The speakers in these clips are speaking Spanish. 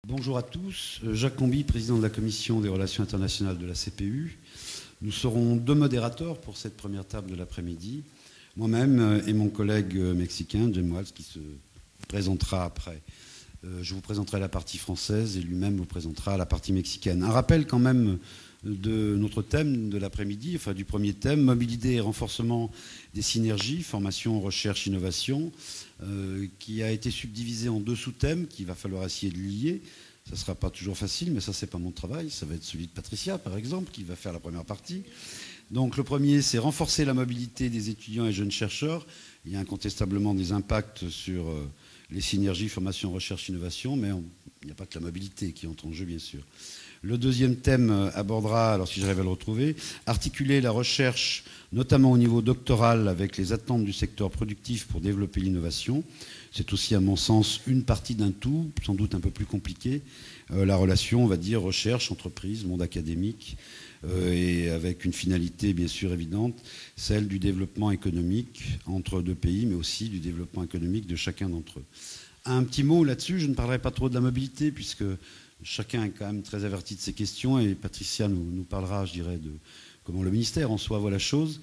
Bonjour à tous, Jacques Comby, président de la Commission des Relations Internationales de la CPU. Nous serons deux modérateurs pour cette première table de l'après-midi, moi-même et mon collègue mexicain, Jim Walz, qui se présentera après. Je vous présenterai la partie française et lui-même vous présentera la partie mexicaine. Un rappel quand même de notre thème de l'après-midi, enfin du premier thème, mobilité et renforcement des synergies, formation, recherche, innovation, qui a été subdivisé en deux sous-thèmes qu'il va falloir essayer de lier. Ça ne sera pas toujours facile, mais ça, c'est pas mon travail. Ça va être celui de Patricia, par exemple, qui va faire la première partie. Donc le premier, c'est renforcer la mobilité des étudiants et jeunes chercheurs. Il y a incontestablement des impacts sur les synergies, formation, recherche, innovation, mais il n'y a pas que la mobilité qui entre en jeu, bien sûr. Le deuxième thème abordera, alors si j'arrive à le retrouver, articuler la recherche, notamment au niveau doctoral, avec les attentes du secteur productif pour développer l'innovation. C'est aussi, à mon sens, une partie d'un tout, sans doute un peu plus compliqué, la relation, on va dire, recherche, entreprise, monde académique, et avec une finalité, bien sûr, évidente, celle du développement économique entre deux pays, mais aussi du développement économique de chacun d'entre eux. Un petit mot là-dessus, je ne parlerai pas trop de la mobilité, puisque chacun est quand même très averti de ces questions, et Patricia nous parlera, je dirais, de comment le ministère en soi voit la chose.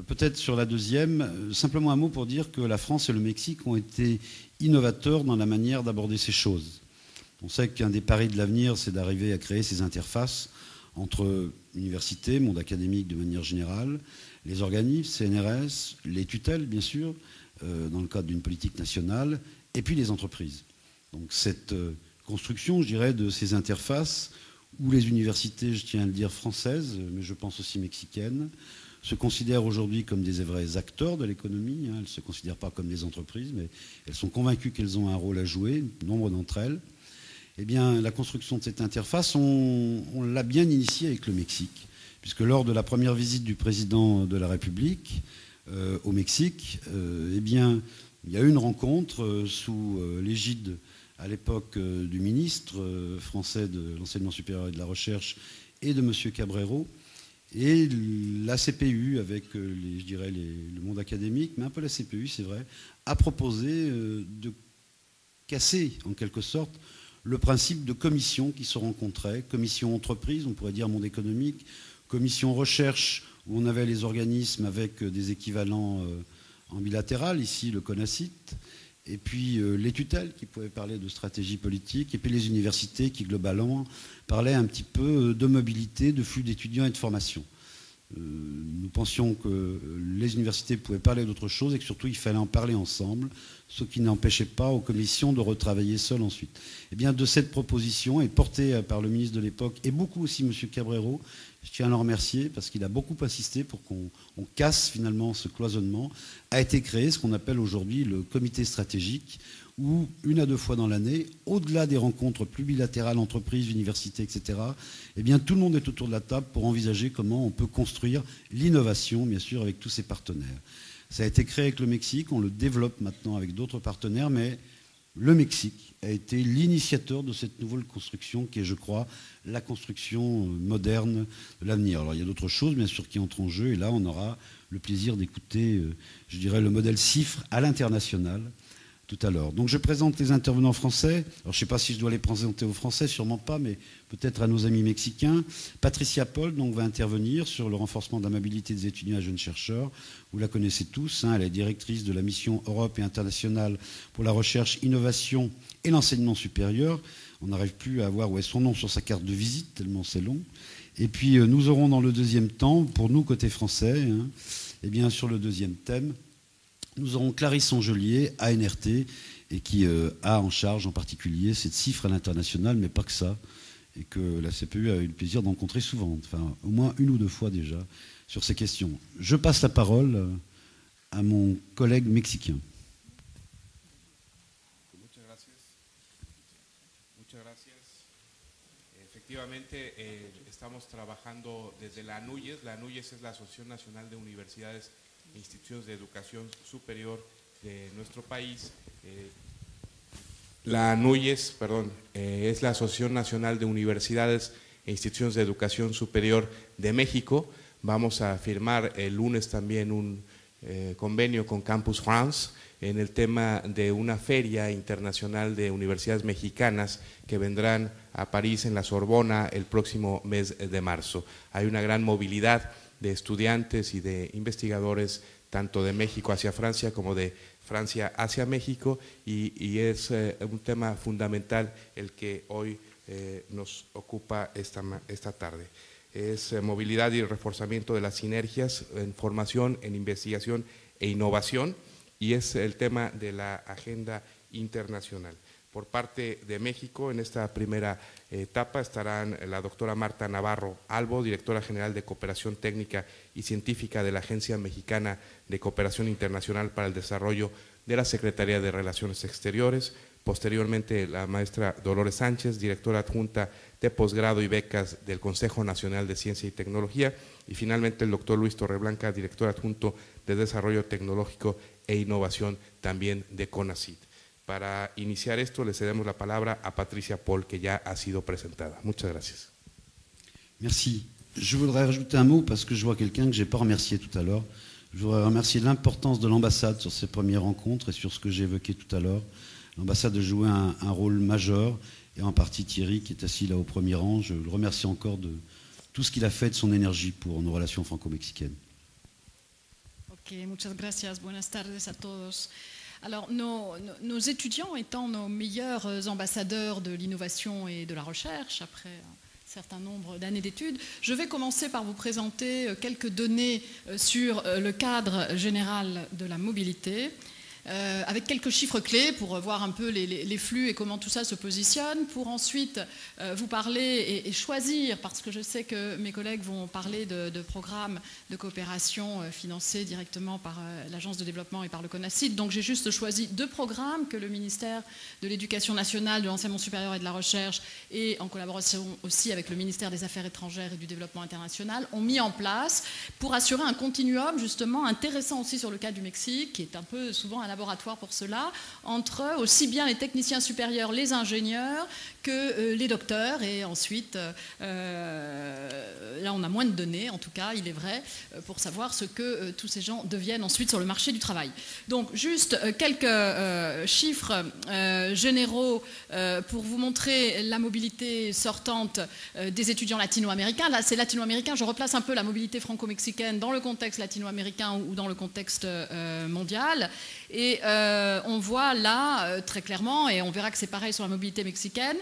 Peut-être sur la deuxième, simplement un mot pour dire que la France et le Mexique ont été innovateurs dans la manière d'aborder ces choses. On sait qu'un des paris de l'avenir, c'est d'arriver à créer ces interfaces entre universités, monde académique de manière générale, les organismes, CNRS, les tutelles, bien sûr, dans le cadre d'une politique nationale, et puis les entreprises. Donc cette construction, je dirais, de ces interfaces, où les universités, je tiens à le dire, françaises, mais je pense aussi mexicaines, se considèrent aujourd'hui comme des vrais acteurs de l'économie. Elles ne se considèrent pas comme des entreprises, mais elles sont convaincues qu'elles ont un rôle à jouer, nombre d'entre elles. Eh bien, la construction de cette interface, on l'a bien initiée avec le Mexique, puisque lors de la première visite du président de la République au Mexique, eh bien, il y a eu une rencontre sous l'égide à l'époque du ministre français de l'enseignement supérieur et de la recherche et de M. Cabrero, et la CPU, avec je dirais le monde académique, mais un peu la CPU, c'est vrai, a proposé de casser, en quelque sorte, le principe de commissions qui se rencontraient, commission entreprise, on pourrait dire monde économique, commission recherche, où on avait les organismes avec des équivalents en bilatéral, ici le CONACYT, et puis les tutelles qui pouvaient parler de stratégie politique, et puis les universités qui globalement parlaient un petit peu de mobilité, de flux d'étudiants et de formation. Nous pensions que les universités pouvaient parler d'autre chose et que surtout il fallait en parler ensemble, ce qui n'empêchait pas aux commissions de retravailler seules ensuite. Et bien de cette proposition, et portée par le ministre de l'époque et beaucoup aussi M. Cabrero, je tiens à le remercier parce qu'il a beaucoup insisté pour qu'on casse finalement ce cloisonnement, a été créé ce qu'on appelle aujourd'hui le comité stratégique, où une à deux fois dans l'année, au-delà des rencontres plus bilatérales, entreprises, universités, etc., eh bien, tout le monde est autour de la table pour envisager comment on peut construire l'innovation, bien sûr, avec tous ses partenaires. Ça a été créé avec le Mexique, on le développe maintenant avec d'autres partenaires, mais le Mexique a été l'initiateur de cette nouvelle construction qui est, je crois, la construction moderne de l'avenir. Alors, il y a d'autres choses, bien sûr, qui entrent en jeu, et là, on aura le plaisir d'écouter, je dirais, le modèle CIFRE à l'international, tout à l'heure. Donc je présente les intervenants français. Alors je ne sais pas si je dois les présenter aux Français, sûrement pas, mais peut-être à nos amis mexicains. Patricia Paul donc, va intervenir sur le renforcement de la mobilité des étudiants et jeunes chercheurs. Vous la connaissez tous, elle est directrice de la mission Europe et internationale pour la recherche, innovation et l'enseignement supérieur. On n'arrive plus à voir où est son nom sur sa carte de visite, tellement c'est long. Et puis nous aurons dans le deuxième temps, pour nous côté français, eh bien, sur le deuxième thème, nous aurons Clarisse Angelier, ANRT, et qui a en charge en particulier cette CIFRE à l'international, mais pas que ça, et que la CPU a eu le plaisir de rencontrer souvent, enfin au moins une ou deux fois déjà, sur ces questions. Je passe la parole à mon collègue mexicain. Muchas gracias. Efectivamente, estamos trabajando desde la ANUYES. La ANUYES es la Asociación Nacional de Universidades e Instituciones de Educación Superior de nuestro país. La ANUYES, es la Asociación Nacional de Universidades e Instituciones de Educación Superior de México. Vamos a firmar el lunes también convenio con Campus France en el tema de una feria internacional de universidades mexicanas que vendrán a París en la Sorbona el próximo mes de marzo. Hay una gran movilidad de estudiantes y de investigadores tanto de México hacia Francia como de Francia hacia México y es un tema fundamental el que hoy nos ocupa esta tarde. Es movilidad y reforzamiento de las sinergias en formación, en investigación e innovación, y es el tema de la agenda internacional. Por parte de México, en esta primera etapa estarán la doctora Marta Navarro Albo, directora general de Cooperación Técnica y Científica de la Agencia Mexicana de Cooperación Internacional para el Desarrollo de la Secretaría de Relaciones Exteriores. Posteriormente, la maestra Dolores Sánchez, directora adjunta de posgrado y becas del Consejo Nacional de Ciencia y Tecnología. Y finalmente, el doctor Luis Torreblanca, director adjunto de Desarrollo Tecnológico e Innovación también de CONACYT. Para iniciar esto, le cedemos la palabra a Patricia Paul, que ya ha sido presentada. Muchas gracias. Merci. Je voudrais rajouter un mot parce que je vois quelqu'un que je n'ai pas remercié tout à l'heure. Je voudrais remercier l'importance de l'ambassade sur ces premières rencontres et sur ce que j'ai évoqué tout à l'heure. L'ambassade a joué un rôle majeur, et en partie Thierry, qui est assis là au premier rang. Je le remercie encore de tout ce qu'il a fait de son énergie pour nos relations franco-mexicaines. Ok, muchas gracias. Buenas tardes a todos. Alors, nos étudiants étant nos meilleurs ambassadeurs de l'innovation et de la recherche, après un certain nombre d'années d'études, je vais commencer par vous présenter quelques données sur le cadre général de la mobilité, avec quelques chiffres clés pour voir un peu les flux et comment tout ça se positionne, pour ensuite vous parler et choisir, parce que je sais que mes collègues vont parler de programmes de coopération financés directement par l'Agence de développement et par le CONACYT. Donc j'ai juste choisi 2 programmes que le ministère de l'Éducation nationale, de l'enseignement supérieur et de la recherche, et en collaboration aussi avec le ministère des Affaires étrangères et du développement international, ont mis en place pour assurer un continuum justement intéressant aussi sur le cas du Mexique, qui est un peu souvent un laboratoire pour cela, entre aussi bien les techniciens supérieurs, les ingénieurs, que les docteurs, et ensuite, là on a moins de données, en tout cas, il est vrai, pour savoir ce que tous ces gens deviennent ensuite sur le marché du travail. Donc juste quelques chiffres généraux pour vous montrer la mobilité sortante des étudiants latino-américains. Là c'est latino-américain, je replace un peu la mobilité franco-mexicaine dans le contexte latino-américain ou dans le contexte mondial. Et on voit là très clairement, et on verra que c'est pareil sur la mobilité mexicaine,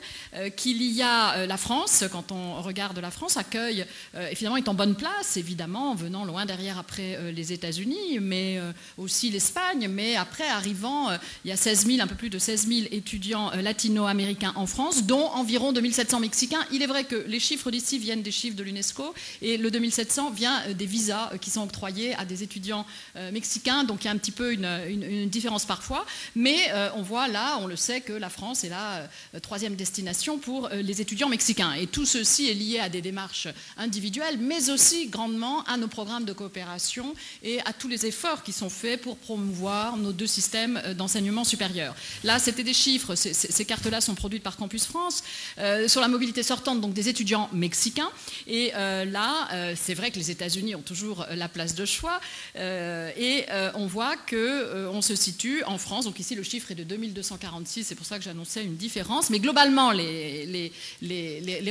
qu'il y a la France, quand on regarde la France, accueille, et finalement est en bonne place, évidemment, venant loin derrière après les États-Unis, mais aussi l'Espagne, mais après arrivant, il y a 16 000, un peu plus de 16 000 étudiants latino-américains en France, dont environ 2700 Mexicains. Il est vrai que les chiffres d'ici viennent des chiffres de l'UNESCO, et le 2700 vient des visas qui sont octroyés à des étudiants mexicains, donc il y a un petit peu une différence parfois, mais on voit là, on le sait, que la France est la 3e destination pour les étudiants mexicains. Et tout ceci est lié à des démarches individuelles, mais aussi grandement à nos programmes de coopération et à tous les efforts qui sont faits pour promouvoir nos 2 systèmes d'enseignement supérieur. Là, c'était des chiffres, ces cartes-là sont produites par Campus France, sur la mobilité sortante, donc des étudiants mexicains. Et là, c'est vrai que les États-Unis ont toujours la place de choix, et on voit qu'on se situe en France, donc ici le chiffre est de 2246, c'est pour ça que j'annonçais une différence, mais globalement les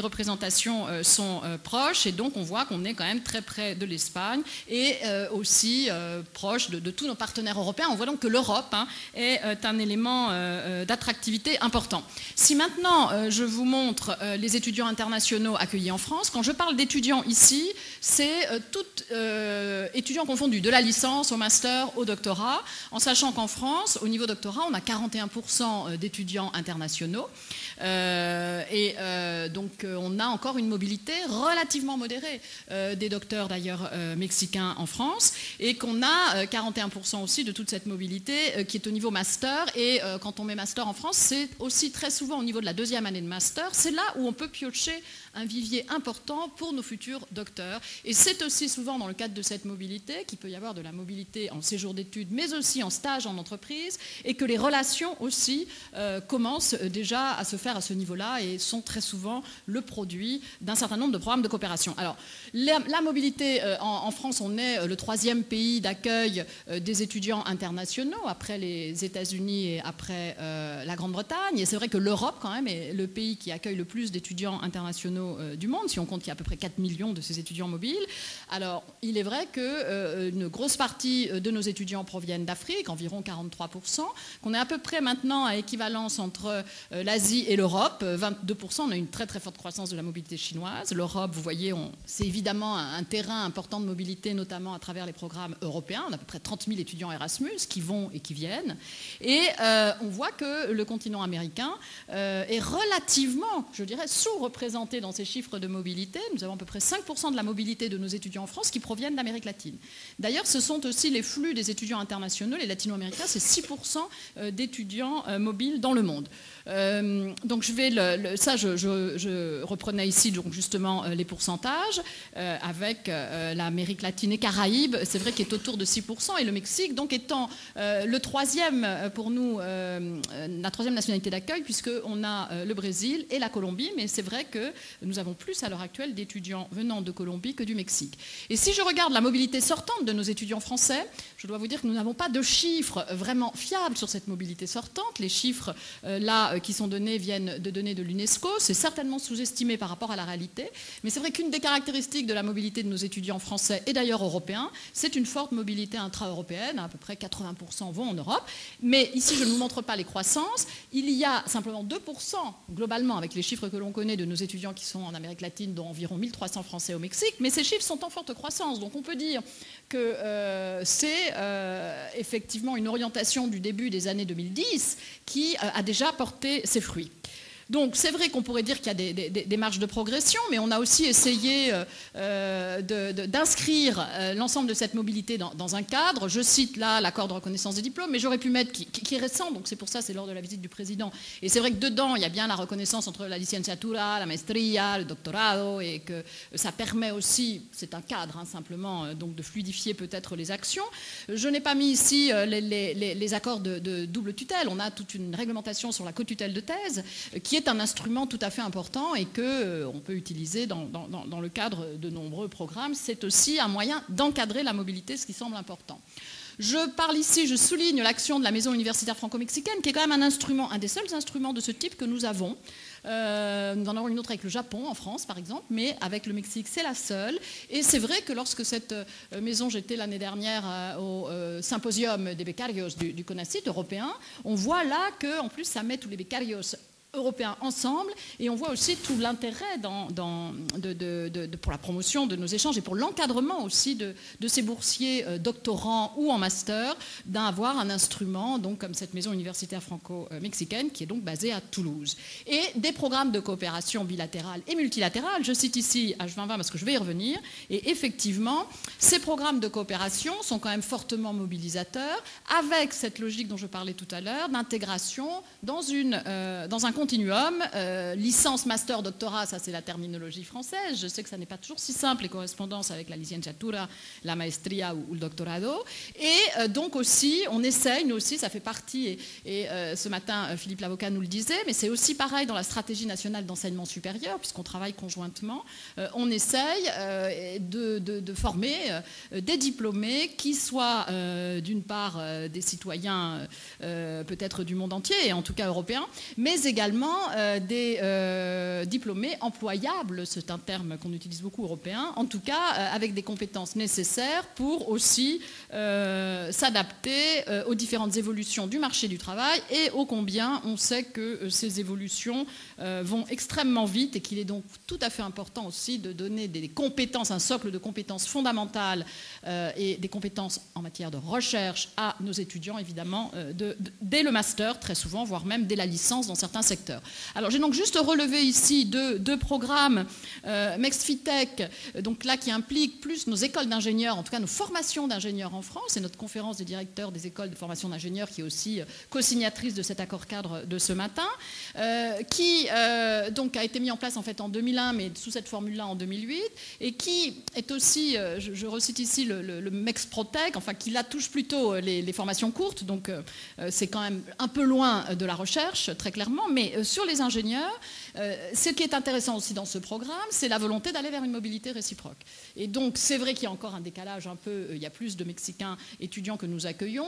représentations sont proches, et donc on voit qu'on est quand même très près de l'Espagne et aussi proche de tous nos partenaires européens. On voit donc que l'Europe est un élément d'attractivité important. Si maintenant je vous montre les étudiants internationaux accueillis en France, quand je parle d'étudiants ici, c'est tout étudiants confondus, de la licence au master au doctorat, en sachant qu'en France, au niveau doctorat, on a 41% d'étudiants internationaux. Donc on a encore une mobilité relativement modérée des docteurs d'ailleurs mexicains en France, et qu'on a 41% aussi de toute cette mobilité qui est au niveau master. Et quand on met master en France, c'est aussi très souvent au niveau de la 2e année de master, c'est là où on peut piocher un vivier important pour nos futurs docteurs. Et c'est aussi souvent dans le cadre de cette mobilité qu'il peut y avoir de la mobilité en séjour d'études, mais aussi en stage en entreprise, et que les relations aussi commencent déjà à se faire à ce niveau-là, et sont très souvent le produit d'un certain nombre de programmes de coopération. Alors, la mobilité, en France, on est le 3e pays d'accueil des étudiants internationaux, après les États-Unis et après la Grande-Bretagne. Et c'est vrai que l'Europe, quand même, est le pays qui accueille le plus d'étudiants internationaux du monde, si on compte qu'il y a à peu près 4 millions de ces étudiants mobiles. Alors, il est vrai qu'une grosse partie de nos étudiants proviennent d'Afrique, environ 43%, qu'on est à peu près maintenant à équivalence entre l'Asie et l'Europe, 22%. On a une très très forte croissance de la mobilité chinoise. L'Europe, vous voyez, c'est évidemment un terrain important de mobilité, notamment à travers les programmes européens. On a à peu près 30 000 étudiants Erasmus qui vont et qui viennent. Et on voit que le continent américain est relativement, je dirais, sous-représenté dans ces chiffres de mobilité. Nous avons à peu près 5% de la mobilité de nos étudiants en France qui proviennent d'Amérique latine. D'ailleurs, ce sont aussi les flux des étudiants internationaux. Les latino-américains, c'est 6% d'étudiants mobiles dans le monde. Donc je reprenais ici donc justement les pourcentages avec l'Amérique latine et Caraïbes, c'est vrai qu'il est autour de 6%, et le Mexique donc étant le 3e pour nous, la 3e nationalité d'accueil, puisqu'on a le Brésil et la Colombie, mais c'est vrai que nous avons plus à l'heure actuelle d'étudiants venant de Colombie que du Mexique. Et si je regarde la mobilité sortante de nos étudiants français, je dois vous dire que nous n'avons pas de chiffres vraiment fiables sur cette mobilité sortante. Les chiffres là qui sont donnés viennent de données de l'UNESCO. C'est certainement sous-estimé par rapport à la réalité. Mais c'est vrai qu'une des caractéristiques de la mobilité de nos étudiants français et d'ailleurs européens, c'est une forte mobilité intra-européenne. À peu près 80% vont en Europe. Mais ici, je ne vous montre pas les croissances. Il y a simplement 2% globalement, avec les chiffres que l'on connaît de nos étudiants qui sont en Amérique latine, dont environ 1300 Français au Mexique. Mais ces chiffres sont en forte croissance. Donc on peut dire que c'est effectivement une orientation du début des années 2010 qui a déjà porté ses fruits. Donc c'est vrai qu'on pourrait dire qu'il y a des marges de progression, mais on a aussi essayé d'inscrire l'ensemble de cette mobilité dans un cadre. Je cite là l'accord de reconnaissance des diplômes, mais j'aurais pu mettre qui est récent, donc c'est pour ça, c'est lors de la visite du président. Et c'est vrai que dedans, il y a bien la reconnaissance entre la licenciatura, la maestria, le doctorado, et que ça permet aussi, c'est un cadre hein, simplement, donc de fluidifier peut-être les actions. Je n'ai pas mis ici les accords de double tutelle. On a toute une réglementation sur la co-tutelle de thèse, qui est un instrument tout à fait important et qu'on peut utiliser dans le cadre de nombreux programmes. C'est aussi un moyen d'encadrer la mobilité, ce qui semble important. Je parle ici, je souligne l'action de la Maison universitaire franco-mexicaine, qui est quand même un instrument, un des seuls instruments de ce type que nous avons. Nous en avons une autre avec le Japon, en France par exemple, mais avec le Mexique, c'est la seule. Et c'est vrai que lorsque cette maison, j'étais l'année dernière au symposium des becarios du CONACYT européen, on voit là qu'en plus ça met tous les becarios européens ensemble, et on voit aussi tout l'intérêt pour la promotion de nos échanges et pour l'encadrement aussi de ces boursiers doctorants ou en master, d'avoir un instrument donc, comme cette maison universitaire franco-mexicaine qui est donc basée à Toulouse. Et des programmes de coopération bilatérale et multilatérale, je cite ici H2020 parce que je vais y revenir, et effectivement, ces programmes de coopération sont quand même fortement mobilisateurs, avec cette logique dont je parlais tout à l'heure, d'intégration dans un continuum, licence, master, doctorat, ça c'est la terminologie française. Je sais que ça n'est pas toujours si simple, les correspondances avec la licenciatura, la maestria ou le doctorado. Et donc aussi, on essaye, nous aussi, ça fait partie, et ce matin Philippe l'avocat nous le disait, mais c'est aussi pareil dans la stratégie nationale d'enseignement supérieur, puisqu'on travaille conjointement, on essaye de former des diplômés qui soient d'une part des citoyens peut-être du monde entier, et en tout cas européens, mais également des diplômés employables, c'est un terme qu'on utilise beaucoup européen, en tout cas avec des compétences nécessaires pour aussi s'adapter aux différentes évolutions du marché du travail, et ô combien on sait que ces évolutions vont extrêmement vite et qu'il est donc tout à fait important aussi de donner des compétences, un socle de compétences fondamentales et des compétences en matière de recherche à nos étudiants, évidemment, dès le master très souvent, voire même dès la licence dans certains secteurs. Alors j'ai donc juste relevé ici aussi deux programmes, MEXFITEC, donc là qui implique plus nos écoles d'ingénieurs, en tout cas nos formations d'ingénieurs en France, et notre conférence des directeurs des écoles de formation d'ingénieurs qui est aussi co-signatrice de cet accord cadre de ce matin, qui donc a été mis en place en fait en 2001, mais sous cette formule-là en 2008, et qui est aussi, je recite ici le MEXPROTEC, enfin qui là touche plutôt les formations courtes, donc c'est quand même un peu loin de la recherche, très clairement, mais sur les ingénieurs, ce qui est intéressant aussi dans ce programme, c'est la volonté d'aller vers une mobilité réciproque. Et donc c'est vrai qu'il y a encore un décalage un peu, il y a plus de Mexicains étudiants que nous accueillons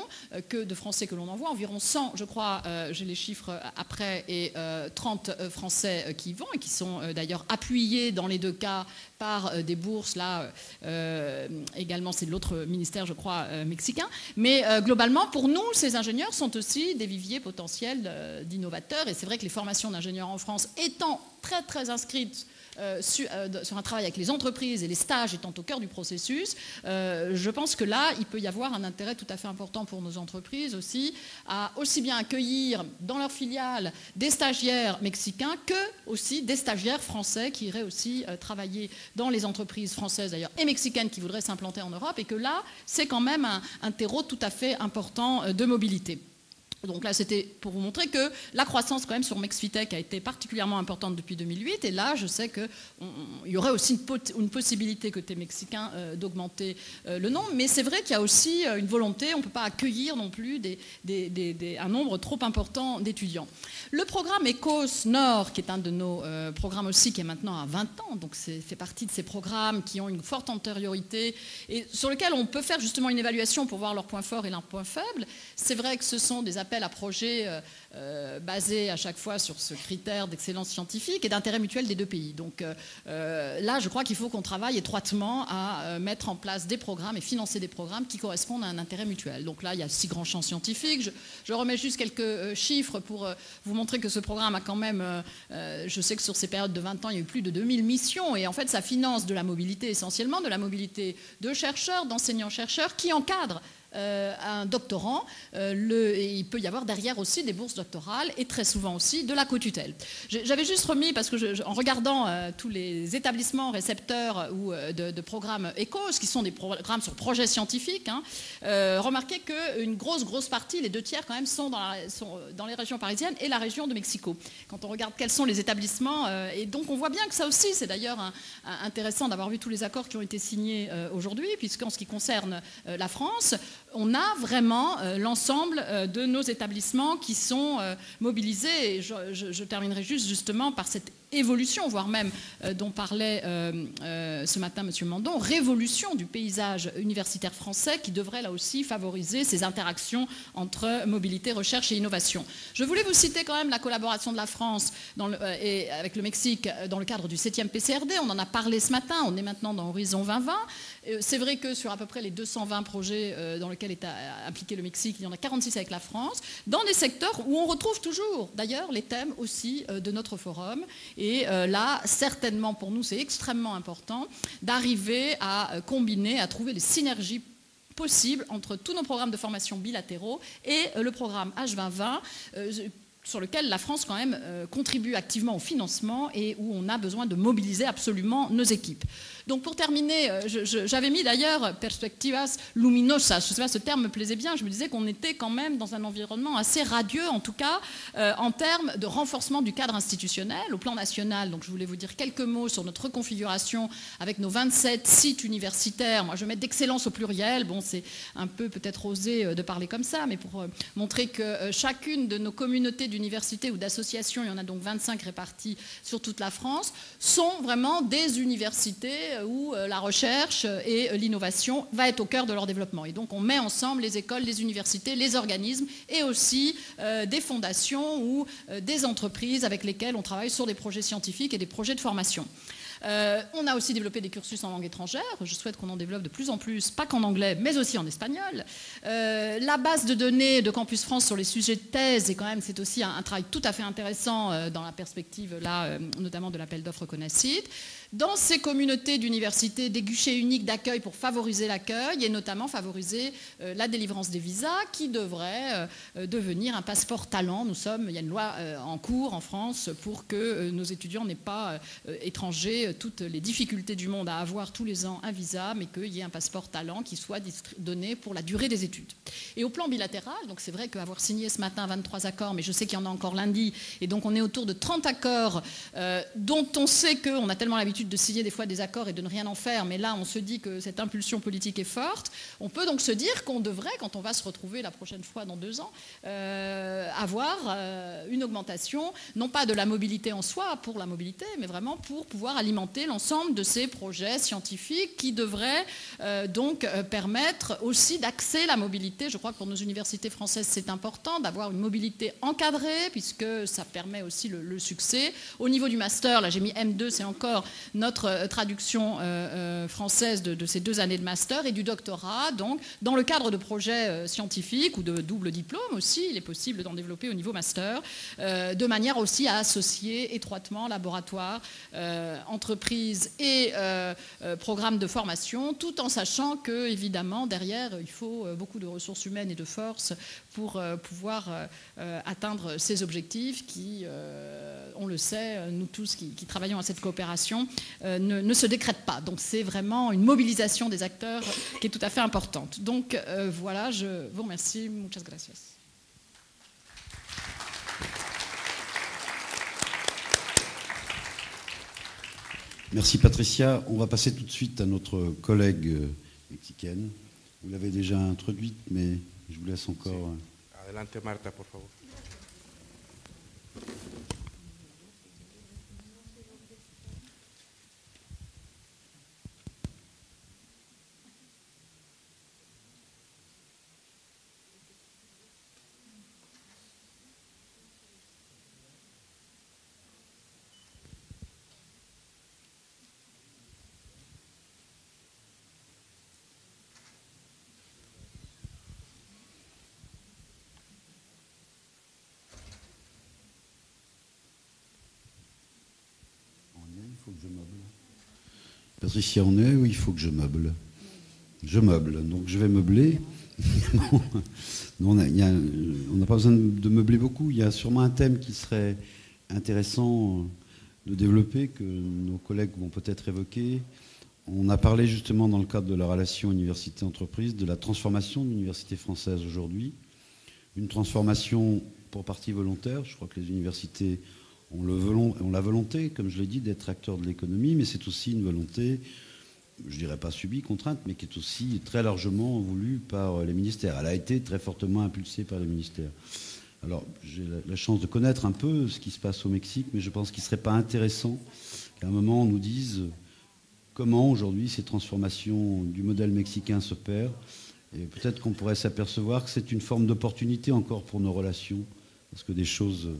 que de Français que l'on envoie, environ 100, je crois, j'ai les chiffres après, et 30 Français qui y vont, et qui sont d'ailleurs appuyés dans les deux cas par des bourses, là également c'est de l'autre ministère, je crois, mexicain. Mais globalement, pour nous, ces ingénieurs sont aussi des viviers potentiels d'innovateurs, et c'est vrai que les formations d'ingénieurs en France étant très très inscrites sur un travail avec les entreprises et les stages étant au cœur du processus, je pense que là, il peut y avoir un intérêt tout à fait important pour nos entreprises aussi, à aussi bien accueillir dans leurs filiales des stagiaires mexicains que aussi des stagiaires français qui iraient aussi travailler dans les entreprises françaises d'ailleurs et mexicaines qui voudraient s'implanter en Europe, et que là, c'est quand même un terreau tout à fait important de mobilité. Donc là, c'était pour vous montrer que la croissance quand même sur MEXFITEC a été particulièrement importante depuis 2008. Et là, je sais qu'il y aurait aussi une possibilité côté mexicain d'augmenter le nombre. Mais c'est vrai qu'il y a aussi une volonté. On ne peut pas accueillir non plus un nombre trop important d'étudiants. Le programme ECOS Nord, qui est un de nos programmes aussi, qui est maintenant à 20 ans, donc c'est fait partie de ces programmes qui ont une forte antériorité et sur lesquels on peut faire justement une évaluation pour voir leurs points forts et leurs points faibles. C'est vrai que ce sont des appels à projets basés à chaque fois sur ce critère d'excellence scientifique et d'intérêt mutuel des deux pays. Donc là, je crois qu'il faut qu'on travaille étroitement à mettre en place des programmes et financer des programmes qui correspondent à un intérêt mutuel. Donc là, il y a 6 grands champs scientifiques. Je remets juste quelques chiffres pour vous montrer que ce programme a quand même, je sais que sur ces périodes de 20 ans, il y a eu plus de 2000 missions, et en fait, ça finance de la mobilité essentiellement, de la mobilité de chercheurs, d'enseignants-chercheurs qui encadrent un doctorant, et il peut y avoir derrière aussi des bourses doctorales et très souvent aussi de la co-tutelle. J'avais juste remis, parce que en regardant tous les établissements récepteurs ou de programmes ECOS, qui sont des programmes sur projets scientifiques, remarquez qu'une grosse partie, les 2/3 quand même, sont dans les régions parisiennes et la région de Mexico. Quand on regarde quels sont les établissements, et donc on voit bien que ça aussi, c'est d'ailleurs intéressant d'avoir vu tous les accords qui ont été signés aujourd'hui, puisqu'en ce qui concerne la France, on a vraiment l'ensemble de nos établissements qui sont mobilisés. Et je terminerai justement par cette évolution, voire même dont parlait ce matin M. Mandon, révolution du paysage universitaire français qui devrait là aussi favoriser ces interactions entre mobilité, recherche et innovation. Je voulais vous citer quand même la collaboration de la France avec le Mexique dans le cadre du 7e PCRD. On en a parlé ce matin, on est maintenant dans Horizon 2020. C'est vrai que sur à peu près les 220 projets dans lesquels est impliqué le Mexique, il y en a 46 avec la France, dans des secteurs où on retrouve toujours d'ailleurs les thèmes aussi de notre forum. Et là, certainement pour nous, c'est extrêmement important d'arriver à combiner, à trouver des synergies possibles entre tous nos programmes de formation bilatéraux et le programme H2020, sur lequel la France quand même contribue activement au financement et où on a besoin de mobiliser absolument nos équipes. Donc pour terminer, j'avais mis d'ailleurs perspectivas luminosas, je sais pas, ce terme me plaisait bien, je me disais qu'on était quand même dans un environnement assez radieux, en tout cas en termes de renforcement du cadre institutionnel au plan national. Donc je voulais vous dire quelques mots sur notre reconfiguration avec nos 27 sites universitaires. Moi je vais mettre d'excellence au pluriel, bon c'est un peu peut-être osé de parler comme ça, mais pour montrer que chacune de nos communautés d'universités ou d'associations, il y en a donc 25 réparties sur toute la France, sont vraiment des universités où la recherche et l'innovation va être au cœur de leur développement. Et donc on met ensemble les écoles, les universités, les organismes et aussi des fondations ou des entreprises avec lesquelles on travaille sur des projets scientifiques et des projets de formation. On a aussi développé des cursus en langue étrangère. Je souhaite qu'on en développe de plus en plus, pas qu'en anglais, mais aussi en espagnol. La base de données de Campus France sur les sujets de thèse, et quand même, c'est aussi un travail tout à fait intéressant dans la perspective, là, notamment de l'appel d'offres Conacit. Dans ces communautés d'universités, des guichets uniques d'accueil pour favoriser l'accueil et notamment favoriser la délivrance des visas qui devrait devenir un passeport talent. Il y a une loi en cours en France pour que nos étudiants n'aient pas étrangers toutes les difficultés du monde à avoir tous les ans un visa, mais qu'il y ait un passeport talent qui soit donné pour la durée des études. Et au plan bilatéral, donc c'est vrai qu'avoir signé ce matin 23 accords, mais je sais qu'il y en a encore lundi, et donc on est autour de 30 accords dont on sait qu'on a tellement l'habitude de signer des fois des accords et de ne rien en faire, mais là on se dit que cette impulsion politique est forte. On peut donc se dire qu'on devrait, quand on va se retrouver la prochaine fois dans 2 ans, avoir une augmentation, non pas de la mobilité en soi pour la mobilité, mais vraiment pour pouvoir alimenter l'ensemble de ces projets scientifiques qui devraient donc permettre aussi d'axer la mobilité. Je crois que pour nos universités françaises c'est important d'avoir une mobilité encadrée puisque ça permet aussi le succès. Au niveau du master, là j'ai mis M2, c'est encore notre traduction française de ces 2 années de master et du doctorat, donc dans le cadre de projets scientifiques ou de double diplôme aussi, il est possible d'en développer au niveau master, de manière aussi à associer étroitement laboratoire, entreprise et programme de formation, tout en sachant que évidemment derrière il faut beaucoup de ressources humaines et de force pour pouvoir atteindre ces objectifs qui, on le sait, nous tous qui travaillons à cette coopération, ne se décrètent pas. Donc c'est vraiment une mobilisation des acteurs qui est tout à fait importante. Donc voilà, je vous remercie. Muchas gracias. Merci Patricia. On va passer tout de suite à notre collègue mexicaine. Vous l'avez déjà introduite, mais je vous laisse encore... Sí. Adelante Marta, por favor. Il faut que je meuble. Patricia, on est où il faut que je meuble? Je meuble, donc je vais meubler. On n'a pas besoin de meubler beaucoup. Il y a sûrement un thème qui serait intéressant de développer, que nos collègues vont peut-être évoquer. On a parlé justement dans le cadre de la relation université-entreprise de la transformation de l'université française aujourd'hui. Une transformation pour partie volontaire. Je crois que les universités ont la volonté, comme je l'ai dit, d'être acteurs de l'économie, mais c'est aussi une volonté, je dirais pas subie, contrainte, mais qui est aussi très largement voulue par les ministères. Elle a été très fortement impulsée par les ministères. Alors, j'ai la chance de connaître un peu ce qui se passe au Mexique, mais je pense qu'il ne serait pas intéressant qu'à un moment on nous dise comment aujourd'hui ces transformations du modèle mexicain s'opèrent. Et peut-être qu'on pourrait s'apercevoir que c'est une forme d'opportunité encore pour nos relations, parce que des choses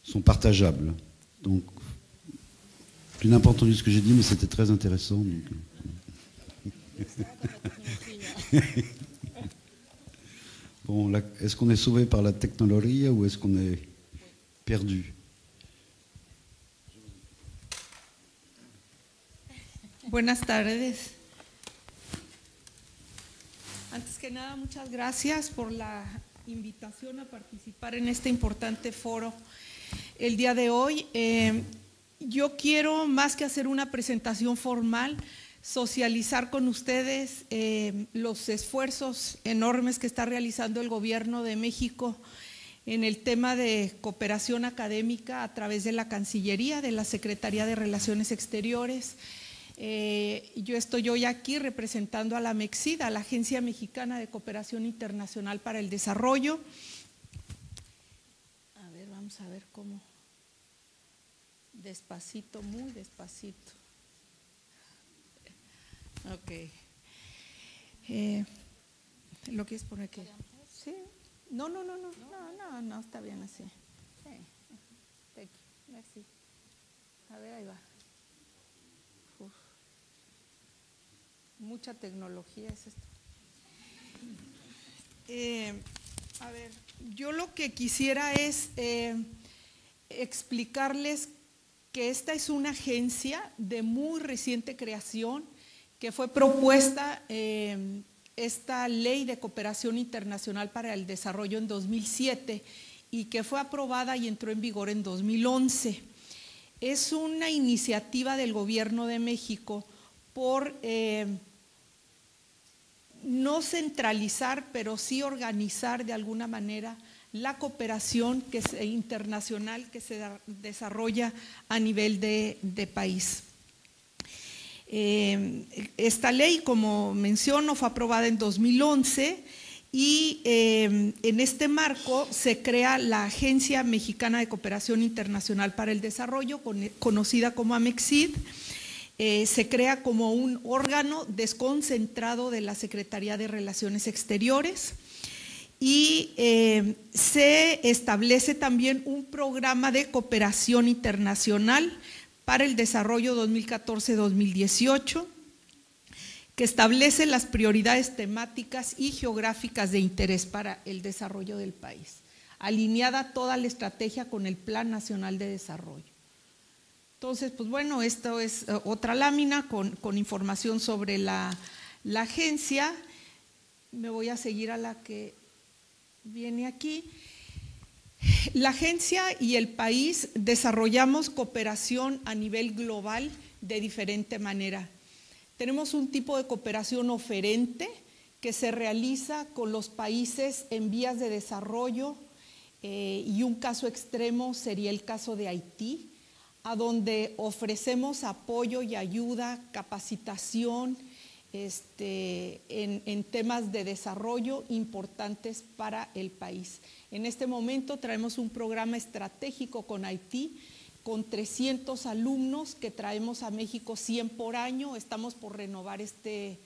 sont partageables. Donc, je n'ai pas entendu ce que j'ai dit, mais c'était très intéressant. Bon, est-ce qu'on est sauvé par la technologie ou est-ce qu'on est perdu? Buenas tardes. Antes que nada, muchas gracias por la invitación a participar en este importante foro el día de hoy. Yo quiero, más que hacer una presentación formal, socializar con ustedes los esfuerzos enormes que está realizando el Gobierno de México en el tema de cooperación académica a través de la Cancillería, de la Secretaría de Relaciones Exteriores. Yo estoy hoy aquí representando a la MEXID, a la Agencia Mexicana de Cooperación Internacional para el Desarrollo. A ver, vamos a ver cómo. Despacito, muy despacito. Ok. ¿Lo quieres poner aquí? Sí. No, está bien así. Sí. Thank you. Merci. A ver, ahí va. mucha tecnología es esto. A ver, yo lo que quisiera es explicarles que esta es una agencia de muy reciente creación que fue propuesta esta Ley de Cooperación Internacional para el Desarrollo en 2007 y que fue aprobada y entró en vigor en 2011. Es una iniciativa del Gobierno de México por no centralizar, pero sí organizar de alguna manera la cooperación internacional que se desarrolla a nivel de país. Esta ley, como menciono, fue aprobada en 2011 y en este marco se crea la Agencia Mexicana de Cooperación Internacional para el Desarrollo, conocida como AMEXID. Se crea como un órgano desconcentrado de la Secretaría de Relaciones Exteriores y se establece también un programa de cooperación internacional para el desarrollo 2014-2018 que establece las prioridades temáticas y geográficas de interés para el desarrollo del país, alineada toda la estrategia con el Plan Nacional de Desarrollo. Entonces, pues bueno, esto es otra lámina con información sobre la agencia. Me voy a seguir a la que viene aquí. La agencia y el país desarrollamos cooperación a nivel global de diferente manera. Tenemos un tipo de cooperación oferente que se realiza con los países en vías de desarrollo y un caso extremo sería el caso de Haití, a donde ofrecemos apoyo y ayuda, capacitación en temas de desarrollo importantes para el país. En este momento traemos un programa estratégico con Haití, con 300 alumnos que traemos a México 100 por año. Estamos por renovar este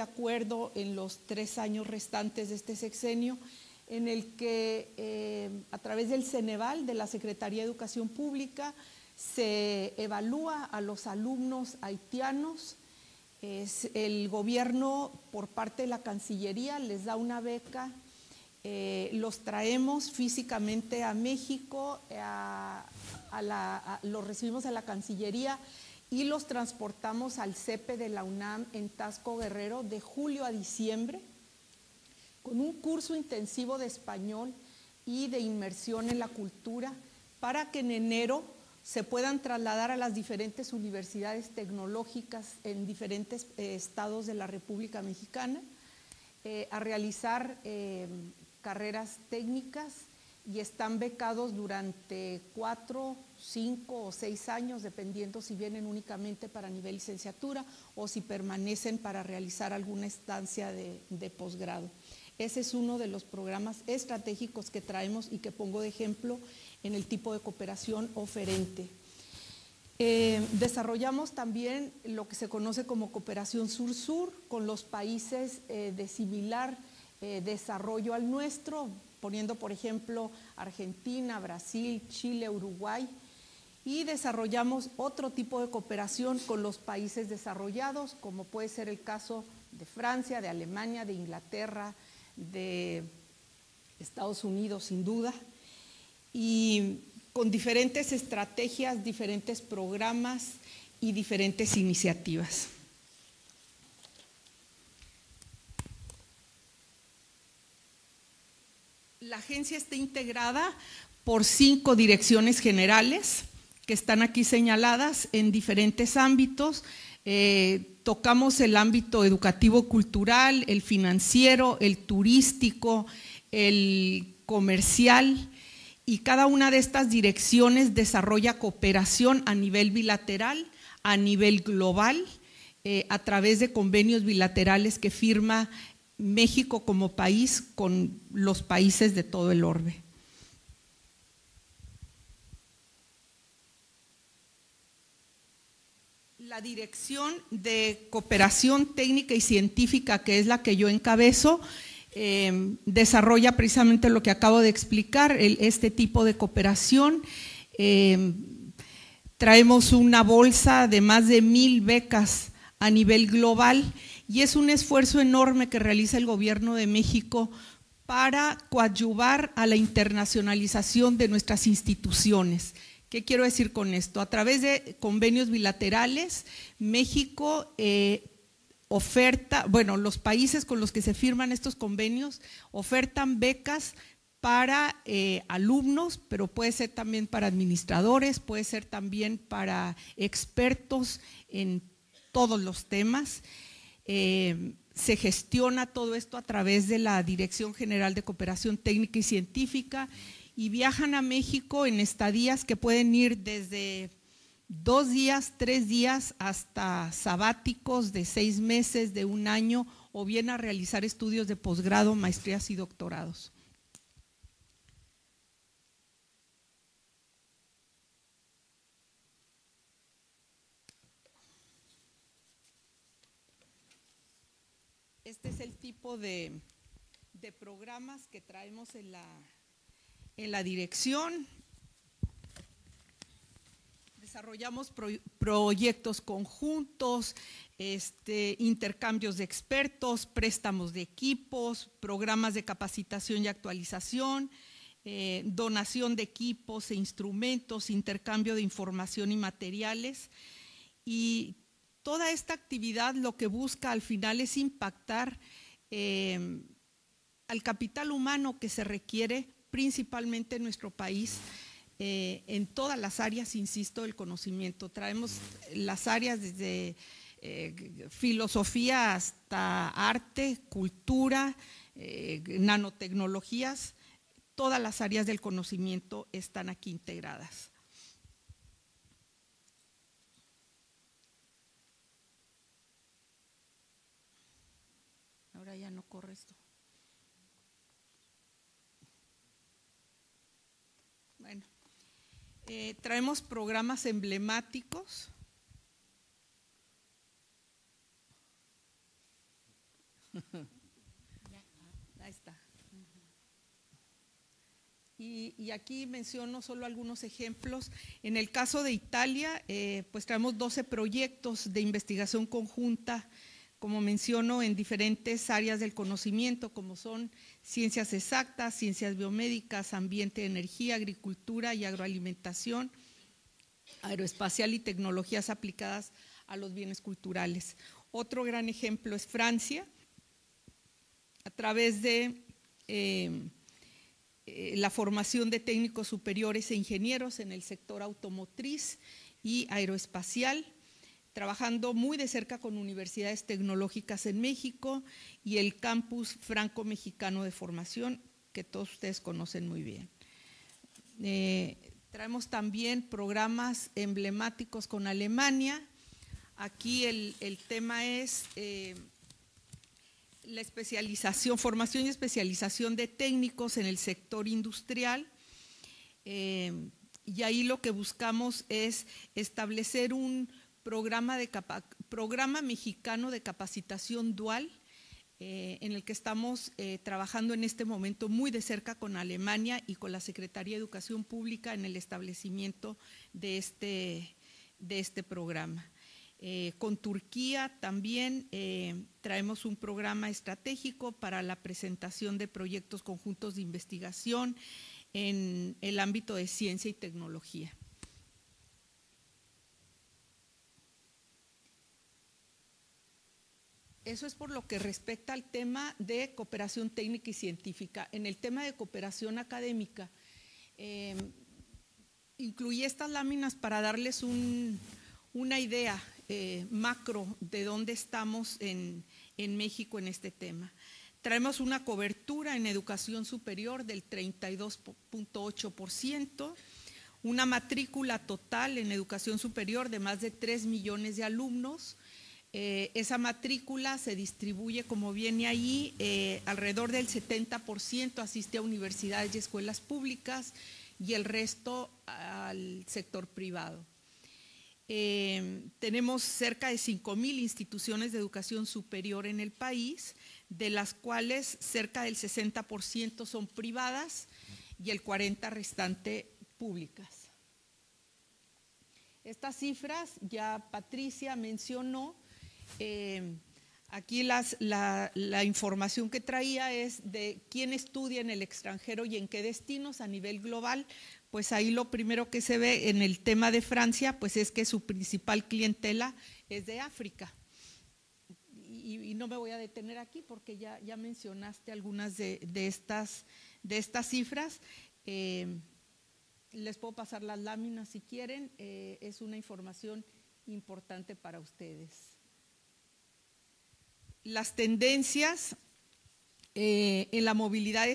acuerdo en los 3 años restantes de este sexenio, en el que a través del Ceneval, de la Secretaría de Educación Pública, se evalúa a los alumnos haitianos. El gobierno, por parte de la Cancillería, les da una beca, los traemos físicamente a México, los recibimos a la Cancillería y los transportamos al CEPE de la UNAM en Tasco Guerrero de julio a diciembre, con un curso intensivo de español y de inmersión en la cultura, para que en enero se puedan trasladar a las diferentes universidades tecnológicas en diferentes estados de la República Mexicana a realizar carreras técnicas, y están becados durante 4, 5 o 6 años, dependiendo si vienen únicamente para nivel licenciatura o si permanecen para realizar alguna estancia de posgrado. Ese es uno de los programas estratégicos que traemos y que pongo de ejemplo en el tipo de cooperación oferente. Desarrollamos también lo que se conoce como cooperación sur-sur con los países de similar desarrollo al nuestro, poniendo por ejemplo Argentina, Brasil, Chile, Uruguay, y desarrollamos otro tipo de cooperación con los países desarrollados, como puede ser el caso de Francia, de Alemania, de Inglaterra, de Estados Unidos sin duda, y con diferentes estrategias, diferentes programas y diferentes iniciativas. La agencia está integrada por 5 direcciones generales que están aquí señaladas en diferentes ámbitos. Tocamos el ámbito educativo-cultural, el financiero, el turístico, el comercial, y cada una de estas direcciones desarrolla cooperación a nivel bilateral, a nivel global, a través de convenios bilaterales que firma México como país con los países de todo el orbe. La Dirección de Cooperación Técnica y Científica, que es la que yo encabezo, desarrolla precisamente lo que acabo de explicar, este tipo de cooperación. Traemos una bolsa de más de 1000 becas a nivel global, y es un esfuerzo enorme que realiza el Gobierno de México para coadyuvar a la internacionalización de nuestras instituciones. ¿Qué quiero decir con esto? A través de convenios bilaterales, México oferta, bueno, los países con los que se firman estos convenios ofertan becas para alumnos, pero puede ser también para administradores, puede ser también para expertos en todos los temas. Se gestiona todo esto a través de la Dirección General de Cooperación Técnica y Científica y viajan a México en estadías que pueden ir desde 2 días, 3 días, hasta sabáticos de 6 meses, de 1 año, o bien a realizar estudios de posgrado, maestrías y doctorados. Este es el tipo de programas que traemos en la dirección. Desarrollamos proyectos conjuntos, intercambios de expertos, préstamos de equipos, programas de capacitación y actualización, donación de equipos e instrumentos, intercambio de información y materiales. Y toda esta actividad lo que busca al final es impactar al capital humano que se requiere principalmente en nuestro país, en todas las áreas, insisto, del conocimiento. Traemos las áreas desde filosofía hasta arte, cultura, nanotecnologías, todas las áreas del conocimiento están aquí integradas. Ahora ya no corre esto. Bueno, traemos programas emblemáticos. Ahí está. Y aquí menciono solo algunos ejemplos. En el caso de Italia, pues traemos 12 proyectos de investigación conjunta, como menciono, en diferentes áreas del conocimiento, como son ciencias exactas, ciencias biomédicas, ambiente, energía, agricultura y agroalimentación, aeroespacial y tecnologías aplicadas a los bienes culturales. Otro gran ejemplo es Francia, a través de la formación de técnicos superiores e ingenieros en el sector automotriz y aeroespacial, trabajando muy de cerca con universidades tecnológicas en México y el campus franco-mexicano de formación, que todos ustedes conocen muy bien. Traemos también programas emblemáticos con Alemania. Aquí el tema es la especialización, formación y especialización de técnicos en el sector industrial. Y ahí lo que buscamos es establecer un programa mexicano de capacitación dual, en el que estamos trabajando en este momento muy de cerca con Alemania y con la Secretaría de Educación Pública en el establecimiento de este programa. Con Turquía también traemos un programa estratégico para la presentación de proyectos conjuntos de investigación en el ámbito de ciencia y tecnología. Eso es por lo que respecta al tema de cooperación técnica y científica. En el tema de cooperación académica, incluí estas láminas para darles una idea macro de dónde estamos en México en este tema. Traemos una cobertura en educación superior del 32.8%, una matrícula total en educación superior de más de 3 millones de alumnos. Esa matrícula se distribuye, como viene ahí, alrededor del 70% asiste a universidades y escuelas públicas y el resto al sector privado. Tenemos cerca de 5,000 instituciones de educación superior en el país, de las cuales cerca del 60% son privadas y el 40% restante públicas. Estas cifras ya Patricia mencionó. Aquí la información que traía es de quién estudia en el extranjero y en qué destinos a nivel global. Pues ahí lo primero que se ve en el tema de Francia, pues es que su principal clientela es de África. Y no me voy a detener aquí porque ya mencionaste algunas de estas cifras. Les puedo pasar las láminas si quieren, es una información importante para ustedes. Las tendencias en la movilidad,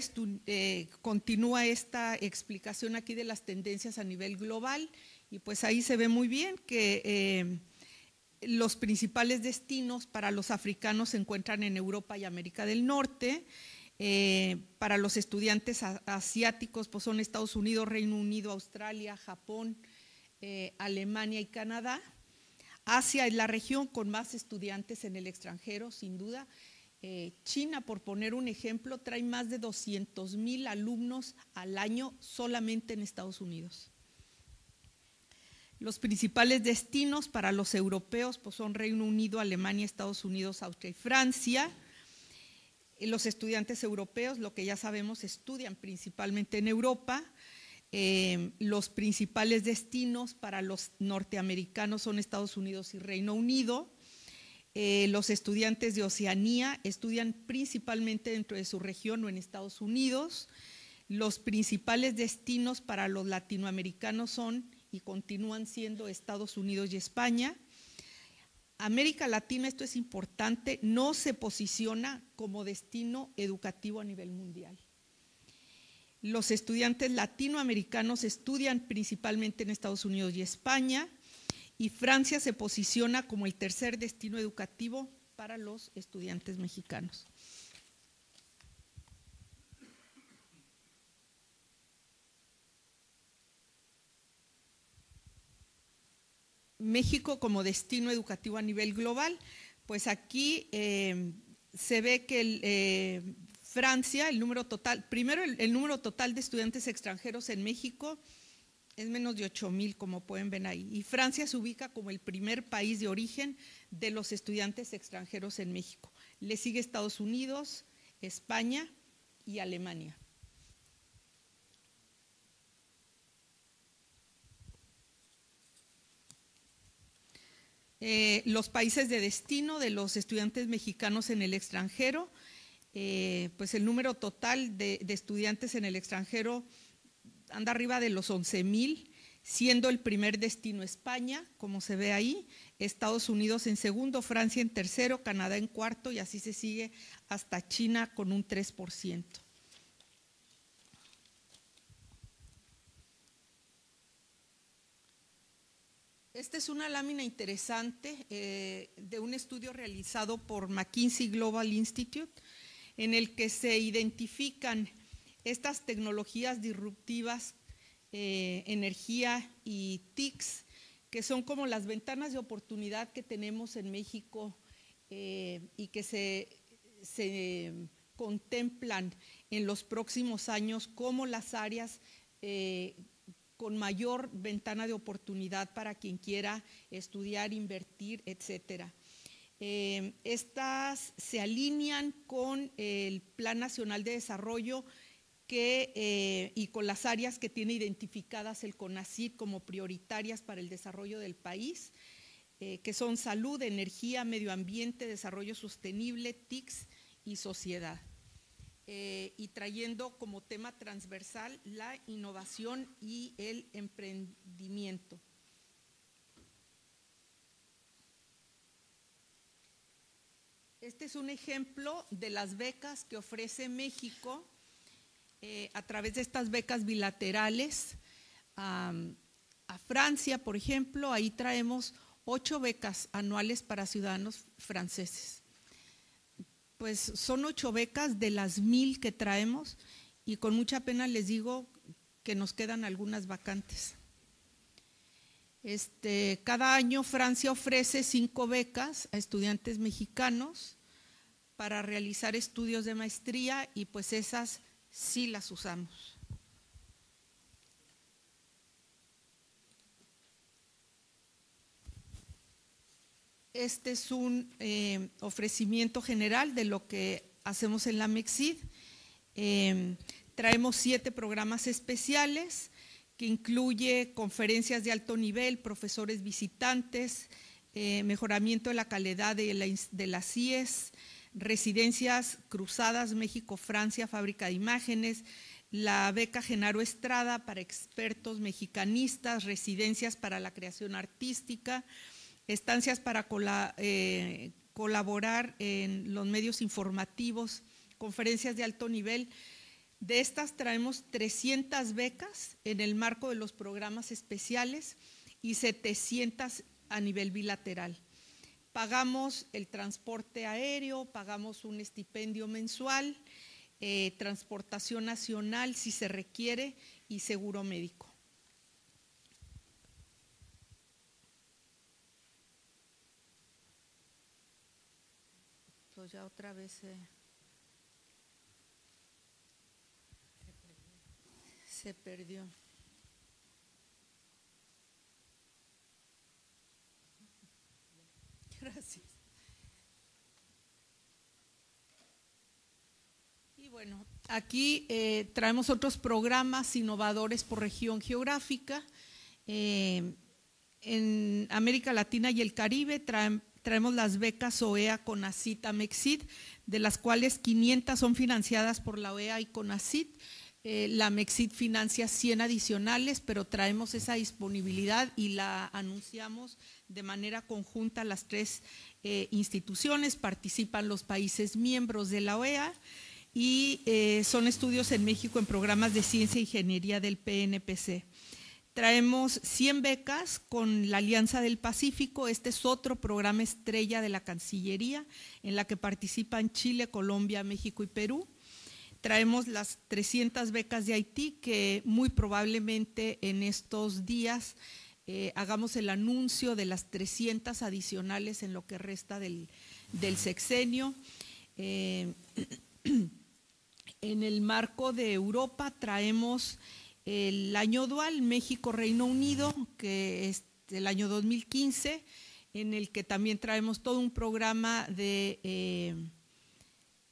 continúa esta explicación aquí de las tendencias a nivel global, y pues ahí se ve muy bien que los principales destinos para los africanos se encuentran en Europa y América del Norte. Para los estudiantes asiáticos pues son Estados Unidos, Reino Unido, Australia, Japón, Alemania y Canadá. Asia es la región con más estudiantes en el extranjero, sin duda. China, por poner un ejemplo, trae más de 200,000 alumnos al año solamente en Estados Unidos. Los principales destinos para los europeos pues son Reino Unido, Alemania, Estados Unidos, Austria y Francia. Los estudiantes europeos, lo que ya sabemos, estudian principalmente en Europa. Los principales destinos para los norteamericanos son Estados Unidos y Reino Unido. Los estudiantes de Oceanía estudian principalmente dentro de su región o en Estados Unidos. Los principales destinos para los latinoamericanos son y continúan siendo Estados Unidos y España. América Latina, esto es importante, no se posiciona como destino educativo a nivel mundial. Los estudiantes latinoamericanos estudian principalmente en Estados Unidos y España, y Francia se posiciona como el tercer destino educativo para los estudiantes mexicanos. México como destino educativo a nivel global, pues aquí se ve que Francia, el número total, primero el número total de estudiantes extranjeros en México es menos de 8,000, como pueden ver ahí, y Francia se ubica como el primer país de origen de los estudiantes extranjeros en México. Le sigue Estados Unidos, España y Alemania. Los países de destino de los estudiantes mexicanos en el extranjero, pues el número total de estudiantes en el extranjero anda arriba de los 11,000, siendo el primer destino España, como se ve ahí, Estados Unidos en segundo, Francia en tercero, Canadá en cuarto, y así se sigue hasta China con un 3%. Esta es una lámina interesante de un estudio realizado por McKinsey Global Institute, en el que se identifican estas tecnologías disruptivas, energía y TICs, que son como las ventanas de oportunidad que tenemos en México y que se contemplan en los próximos años como las áreas con mayor ventana de oportunidad para quien quiera estudiar, invertir, etcétera. Estas se alinean con el Plan Nacional de Desarrollo y con las áreas que tiene identificadas el CONACYT como prioritarias para el desarrollo del país, que son salud, energía, medio ambiente, desarrollo sostenible, TICs y sociedad. Y trayendo como tema transversal la innovación y el emprendimiento. Este es un ejemplo de las becas que ofrece México a través de estas becas bilaterales. A Francia, por ejemplo, ahí traemos 8 becas anuales para ciudadanos franceses. Pues son 8 becas de las 1,000 que traemos, y con mucha pena les digo que nos quedan algunas vacantes. Cada año Francia ofrece 5 becas a estudiantes mexicanos para realizar estudios de maestría, y pues esas sí las usamos. este es un ofrecimiento general de lo que hacemos en la MEXID. Traemos 7 programas especiales que incluye conferencias de alto nivel, profesores visitantes, mejoramiento de la calidad de las CIES, residencias cruzadas México-Francia, fábrica de imágenes, la beca Genaro Estrada para expertos mexicanistas, residencias para la creación artística, estancias para colaborar en los medios informativos, conferencias de alto nivel. De estas traemos 300 becas en el marco de los programas especiales y 700 a nivel bilateral. Pagamos el transporte aéreo, pagamos un estipendio mensual, transportación nacional si se requiere y seguro médico. Pues ya otra vez se perdió. Gracias. Y bueno, aquí traemos otros programas innovadores por región geográfica. En América Latina y el Caribe traemos las becas OEA, CONACYT, MEXID, de las cuales 500 son financiadas por la OEA y CONACYT. La MEXID financia 100 adicionales, pero traemos esa disponibilidad y la anunciamos de manera conjunta a las 3 instituciones. Participan los países miembros de la OEA y son estudios en México en programas de ciencia e ingeniería del PNPC. Traemos 100 becas con la Alianza del Pacífico. Este es otro programa estrella de la Cancillería en la que participan Chile, Colombia, México y Perú. Traemos las 300 becas de Haití, que muy probablemente en estos días hagamos el anuncio de las 300 adicionales en lo que resta del sexenio. En el marco de Europa traemos el año dual México-Reino Unido, que es el año 2015, en el que también traemos todo un programa de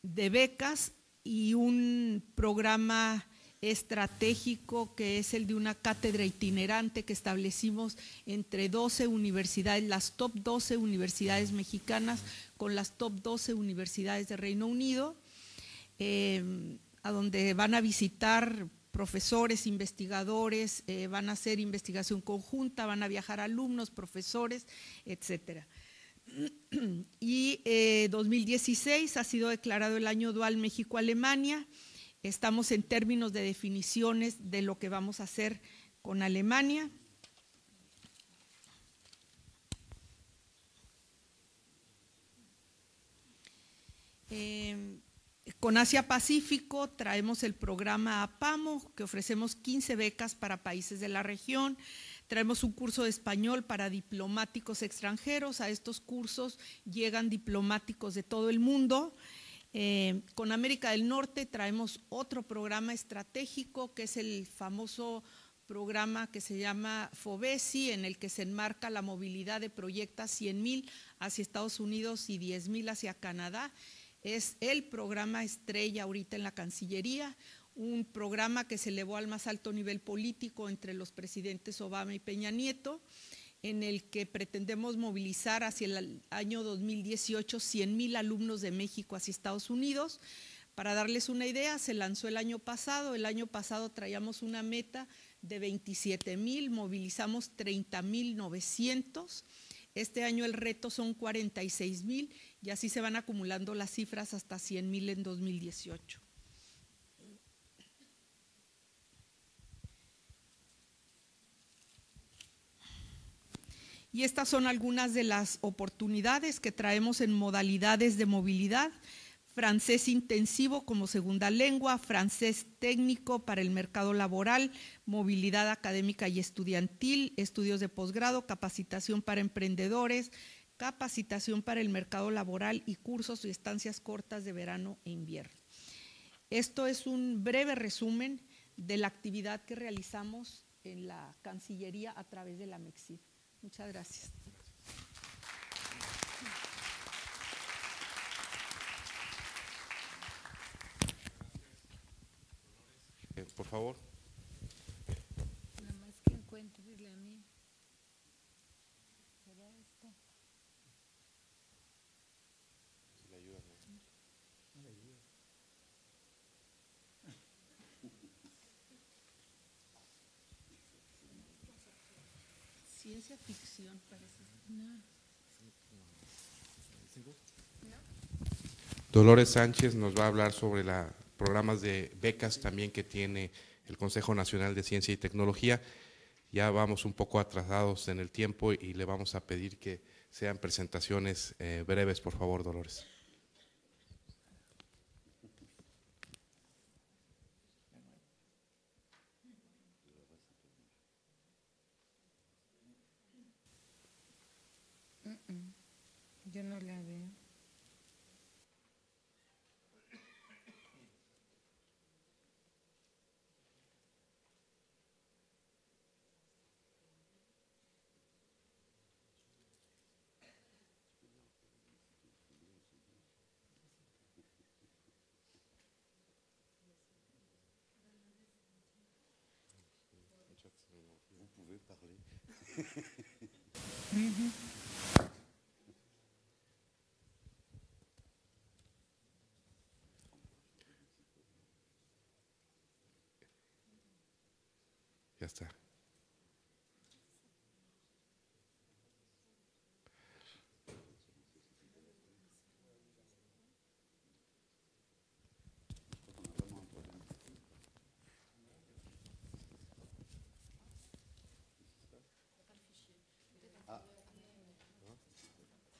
becas y un programa estratégico que es el de una cátedra itinerante que establecimos entre 12 universidades, las top 12 universidades mexicanas con las top 12 universidades de Reino Unido, a donde van a visitar profesores, investigadores, van a hacer investigación conjunta, van a viajar alumnos, profesores, etcétera. Y 2016 ha sido declarado el año dual México-Alemania. Estamos en términos de definiciones de lo que vamos a hacer con Alemania. Con Asia-Pacífico traemos el programa APAMO, que ofrecemos 15 becas para países de la región. Traemos un curso de español para diplomáticos extranjeros. A estos cursos llegan diplomáticos de todo el mundo. Con América del Norte traemos otro programa estratégico, que es el famoso programa que se llama FOBESI, en el que se enmarca la movilidad de proyectos 100,000 hacia Estados Unidos y 10,000 hacia Canadá. Es el programa estrella ahorita en la Cancillería, un programa que se elevó al más alto nivel político entre los presidentes Obama y Peña Nieto, en el que pretendemos movilizar hacia el año 2018 100,000 alumnos de México hacia Estados Unidos. Para darles una idea, se lanzó el año pasado traíamos una meta de 27,000, movilizamos 30,900. Este año el reto son 46,000 y así se van acumulando las cifras hasta 100,000 en 2018. Y estas son algunas de las oportunidades que traemos en modalidades de movilidad: francés intensivo como segunda lengua, francés técnico para el mercado laboral, movilidad académica y estudiantil, estudios de posgrado, capacitación para emprendedores, capacitación para el mercado laboral y cursos y estancias cortas de verano e invierno. Esto es un breve resumen de la actividad que realizamos en la Cancillería a través de la MEXID. Muchas gracias. favor. Nada más que encuentre la mía. ¿Será esta? Le ayuda, ¿no? Ciencia ficción, parece. No. Dolores Sánchez nos va a hablar sobre los programas de becas también que tiene el Consejo Nacional de Ciencia y Tecnología. Ya vamos un poco atrasados en el tiempo y le vamos a pedir que sean presentaciones breves, por favor, Dolores. Yo no la veo. Vous pouvez parler. Ya está.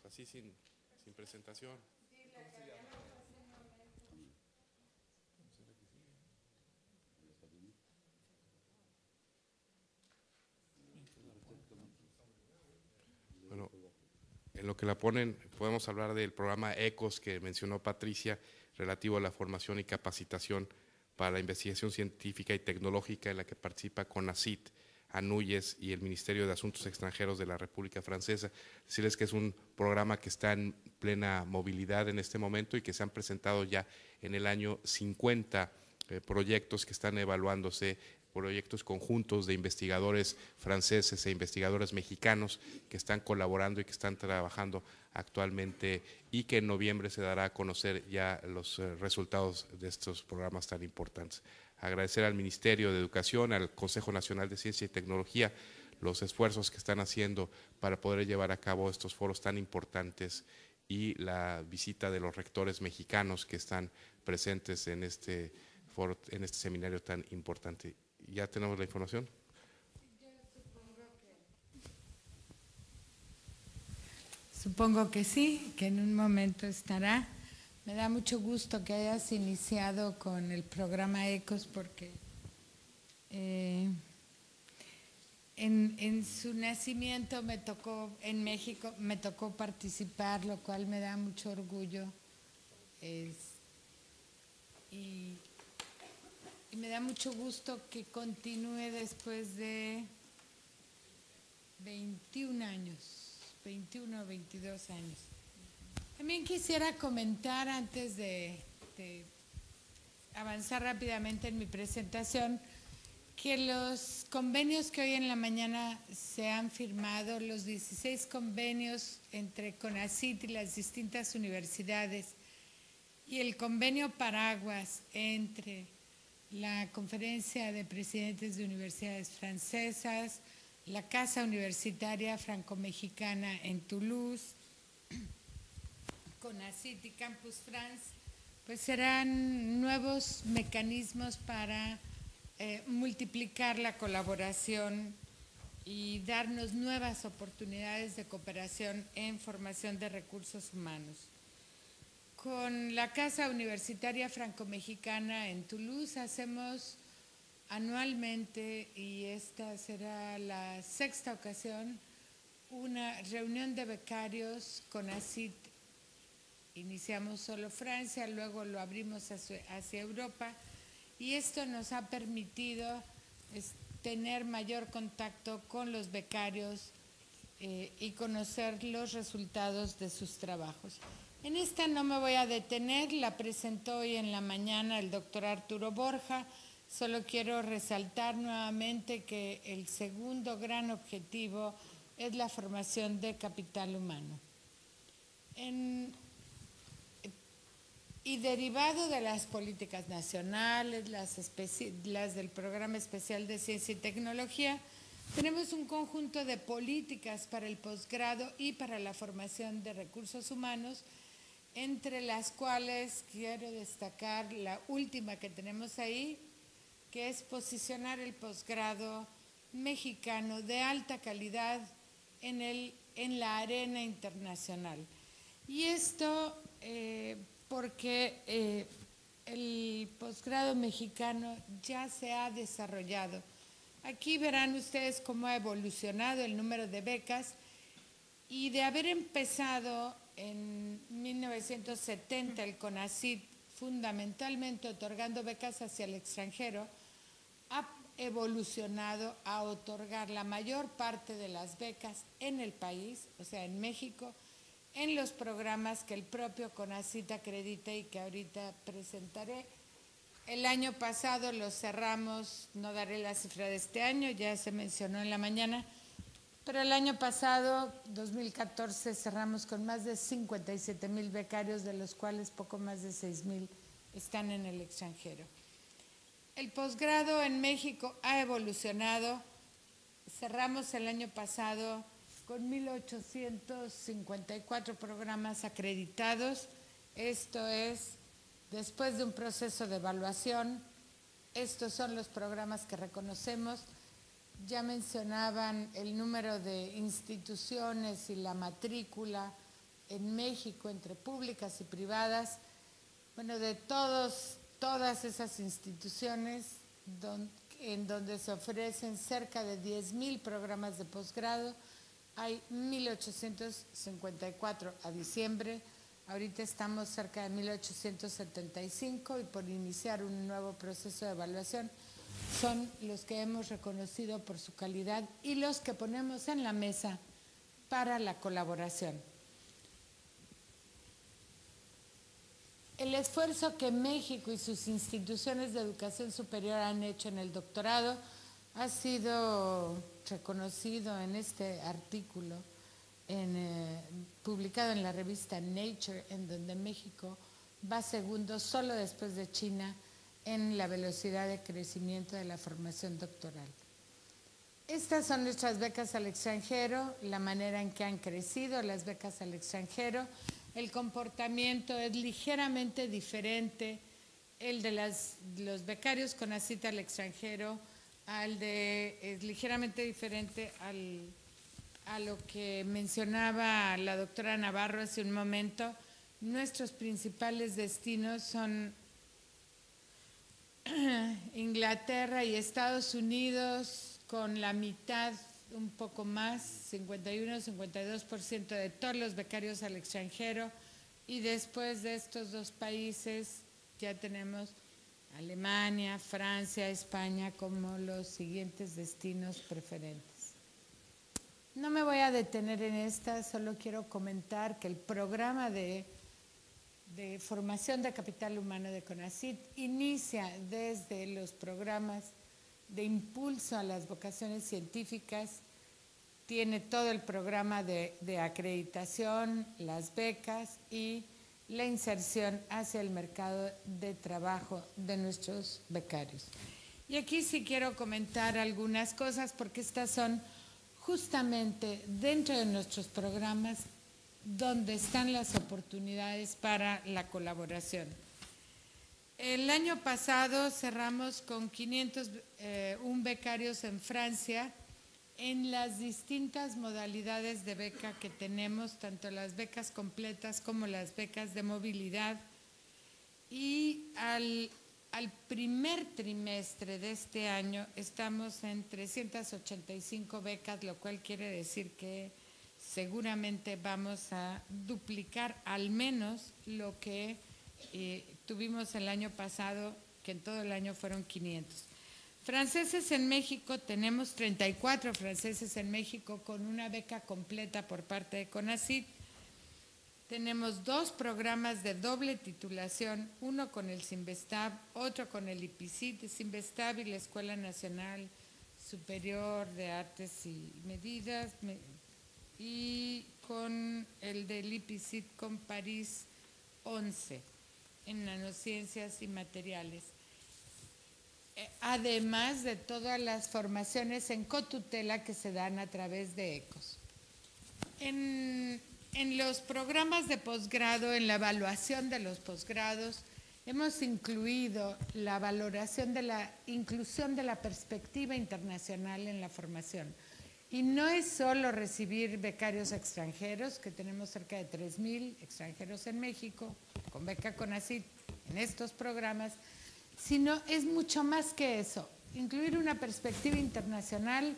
Así sin presentación. Bueno, en lo que la ponen, podemos hablar del programa ECOS que mencionó Patricia, relativo a la formación y capacitación para la investigación científica y tecnológica, en la que participa CONACYT, ANUYES y el Ministerio de Asuntos Extranjeros de la República Francesa. Decirles que es un programa que está en plena movilidad en este momento y que se han presentado ya en el año 50 proyectos que están evaluándose, proyectos conjuntos de investigadores franceses e investigadores mexicanos que están colaborando y que están trabajando actualmente, y que en noviembre se dará a conocer ya los resultados de estos programas tan importantes. Agradecer al Ministerio de Educación, al Consejo Nacional de Ciencia y Tecnología, los esfuerzos que están haciendo para poder llevar a cabo estos foros tan importantes y la visita de los rectores mexicanos que están presentes en este foro, en este seminario tan importante. ¿Ya tenemos la información? Supongo que sí, que en un momento estará. Me da mucho gusto que hayas iniciado con el programa ECOS porque en su nacimiento me tocó, en México, me tocó participar, lo cual me da mucho orgullo. Y me da mucho gusto que continúe después de 21 años, 21 o 22 años. También quisiera comentar, antes de avanzar rápidamente en mi presentación, que los convenios que hoy en la mañana se han firmado, los 16 convenios entre CONACYT y las distintas universidades, y el convenio paraguas entre la Conferencia de Presidentes de Universidades Francesas, la Casa Universitaria Franco-Mexicana en Toulouse, CONACYT y Campus France, pues serán nuevos mecanismos para multiplicar la colaboración y darnos nuevas oportunidades de cooperación en formación de recursos humanos. Con la Casa Universitaria Franco-Mexicana en Toulouse hacemos anualmente, y esta será la 6ª ocasión, una reunión de becarios CONACYT. Iniciamos solo Francia, luego lo abrimos hacia Europa, y esto nos ha permitido tener mayor contacto con los becarios y conocer los resultados de sus trabajos. En esta no me voy a detener, la presentó hoy en la mañana el doctor Arturo Borja. Solo quiero resaltar nuevamente que el segundo gran objetivo es la formación de capital humano. Y derivado de las políticas nacionales, las del Programa Especial de Ciencia y Tecnología, tenemos un conjunto de políticas para el posgrado y para la formación de recursos humanos, entre las cuales quiero destacar la última que tenemos ahí, que es posicionar el posgrado mexicano de alta calidad en la arena internacional. Y esto porque el posgrado mexicano ya se ha desarrollado. Aquí verán ustedes cómo ha evolucionado el número de becas, y de haber empezado en 1970 el CONACYT fundamentalmente otorgando becas hacia el extranjero, ha evolucionado a otorgar la mayor parte de las becas en el país, o sea, en México, en los programas que el propio CONACYT acredita y que ahorita presentaré. El año pasado lo cerramos, no daré la cifra de este año, ya se mencionó en la mañana, pero el año pasado, 2014, cerramos con más de 57,000 becarios, de los cuales poco más de 6,000 están en el extranjero. El posgrado en México ha evolucionado. Cerramos el año pasado con 1,854 programas acreditados. Esto es después de un proceso de evaluación. Estos son los programas que reconocemos. Ya mencionaban el número de instituciones y la matrícula en México entre públicas y privadas. Bueno, de todas esas instituciones en donde se ofrecen cerca de 10,000 programas de posgrado, hay 1,854 a diciembre. Ahorita estamos cerca de 1,875 y por iniciar un nuevo proceso de evaluación. Son los que hemos reconocido por su calidad y los que ponemos en la mesa para la colaboración. El esfuerzo que México y sus instituciones de educación superior han hecho en el doctorado ha sido reconocido en este artículo publicado en la revista Nature, en donde México va segundo solo después de China en la velocidad de crecimiento de la formación doctoral. Estas son nuestras becas al extranjero, la manera en que han crecido las becas al extranjero. El comportamiento es ligeramente diferente, el de los becarios CONACYT al extranjero, es ligeramente diferente a lo que mencionaba la doctora Navarro hace un momento. Nuestros principales destinos son Inglaterra y Estados Unidos, con la mitad, un poco más, 51-52% de todos los becarios al extranjero, y después de estos dos países ya tenemos Alemania, Francia, España como los siguientes destinos preferentes. No me voy a detener en esta, solo quiero comentar que el programa de formación de capital humano de CONACYT inicia desde los programas de impulso a las vocaciones científicas, tiene todo el programa de acreditación, las becas y la inserción hacia el mercado de trabajo de nuestros becarios. Y aquí sí quiero comentar algunas cosas porque estas son justamente dentro de nuestros programas donde están las oportunidades para la colaboración. El año pasado cerramos con 501 becarios en Francia en las distintas modalidades de beca que tenemos, tanto las becas completas como las becas de movilidad. Y al primer trimestre de este año estamos en 385 becas, lo cual quiere decir que seguramente vamos a duplicar al menos lo que tuvimos el año pasado, que en todo el año fueron 500. Franceses en México, tenemos 34 franceses en México con una beca completa por parte de CONACYT. Tenemos 2 programas de doble titulación, uno con el Sinvestab, otro con el IPICIT, Sinvestab y la Escuela Nacional Superior de Artes y Medidas, y con el del IPICIT con París 11 en nanociencias y materiales. Además de todas las formaciones en cotutela que se dan a través de ECOS. En los programas de posgrado, en la evaluación de los posgrados, hemos incluido la valoración de la inclusión de la perspectiva internacional en la formación. Y no es solo recibir becarios extranjeros, que tenemos cerca de 3,000 extranjeros en México, con beca CONACYT en estos programas, sino es mucho más que eso. Incluir una perspectiva internacional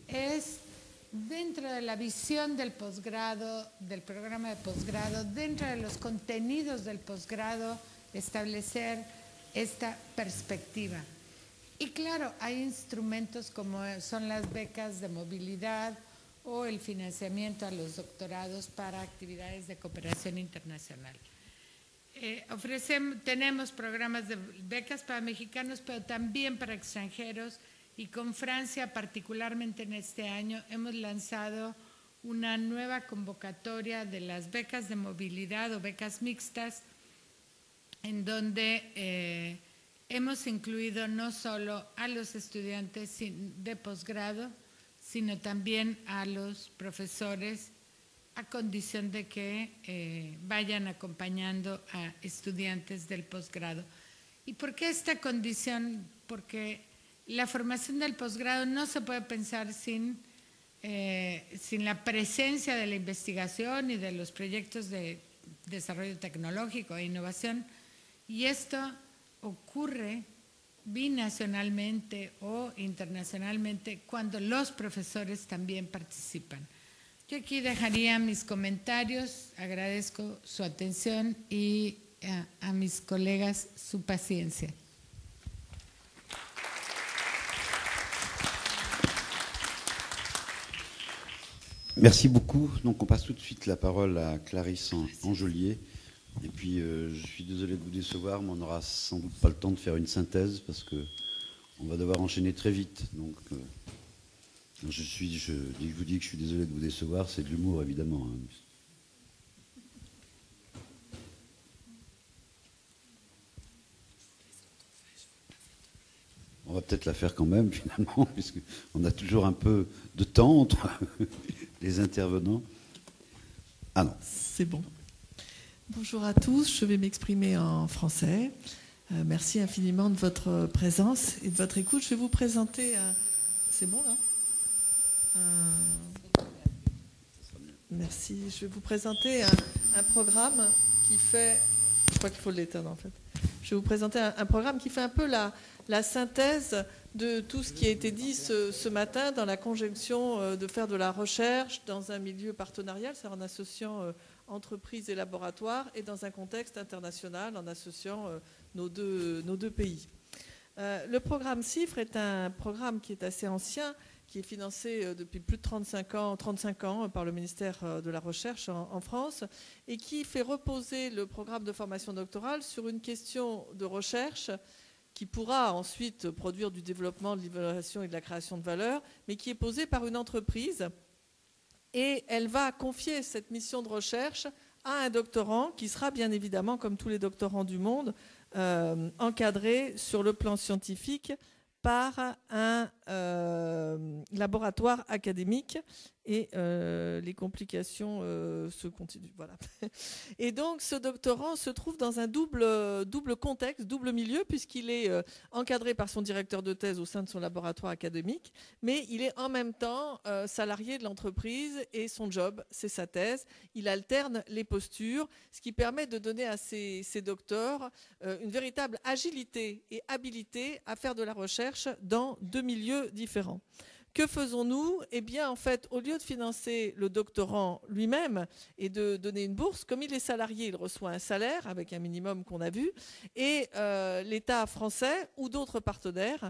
es dentro de la visión del posgrado, del programa de posgrado, dentro de los contenidos del posgrado, establecer esta perspectiva. Y claro, hay instrumentos como son las becas de movilidad o el financiamiento a los doctorados para actividades de cooperación internacional. Tenemos programas de becas para mexicanos, pero también para extranjeros, y con Francia, particularmente en este año, hemos lanzado una nueva convocatoria de las becas de movilidad o becas mixtas, en donde hemos incluido no solo a los estudiantes de posgrado, sino también a los profesores, a condición de que vayan acompañando a estudiantes del posgrado. ¿Y por qué esta condición? Porque la formación del posgrado no se puede pensar sin la presencia de la investigación y de los proyectos de desarrollo tecnológico e innovación, y esto ocurre binacionalmente o internacionalmente cuando los profesores también participan. Yo aquí dejaría mis comentarios, agradezco su atención y a mis colegas su paciencia. Merci beaucoup. Donc on passe tout de suite la parole à Clarisse Angelier. Et puis je suis désolé de vous décevoir, mais on n'aura sans doute pas le temps de faire une synthèse parce qu'on va devoir enchaîner très vite. Donc dès que je vous dis que je suis désolé de vous décevoir, c'est de l'humour évidemment. On va peut-être la faire quand même finalement, puisqu'on a toujours un peu de temps entre les intervenants. Ah non. C'est bon. Bonjour à tous, je vais m'exprimer en français. Merci infiniment de votre présence et de votre écoute. Je vais vous présenter... C'est bon là Merci. Je vais vous présenter un programme qui fait... Je crois qu'il faut l'éteindre en fait. Je vais vous présenter un programme qui fait un peu la synthèse de tout ce qui a été dit ce matin dans la conjonction de faire de la recherche dans un milieu partenarial, c'est-à-dire en associant entreprises et laboratoires, et dans un contexte international en associant nos deux pays. Le programme CIFRE est un programme qui est assez ancien, qui est financé depuis plus de 35 ans par le ministère de la Recherche en France, et qui fait reposer le programme de formation doctorale sur une question de recherche qui pourra ensuite produire du développement, de l'innovation et de la création de valeur, mais qui est posée par une entreprise. Et elle va confier cette mission de recherche à un doctorant qui sera bien évidemment, comme tous les doctorants du monde, encadré sur le plan scientifique par un laboratoire académique, et les complications se continuent. Voilà. Et donc ce doctorant se trouve dans un double contexte, double milieu, puisqu'il est encadré par son directeur de thèse au sein de son laboratoire académique, mais il est en même temps salarié de l'entreprise, et son job, c'est sa thèse. Il alterne les postures, ce qui permet de donner à ces docteurs une véritable agilité et habilité à faire de la recherche dans deux milieux différents. Que faisons-nous? Eh bien, en fait, au lieu de financer le doctorant lui-même et de donner une bourse, comme il est salarié, il reçoit un salaire avec un minimum qu'on a vu, et l'État français ou d'autres partenaires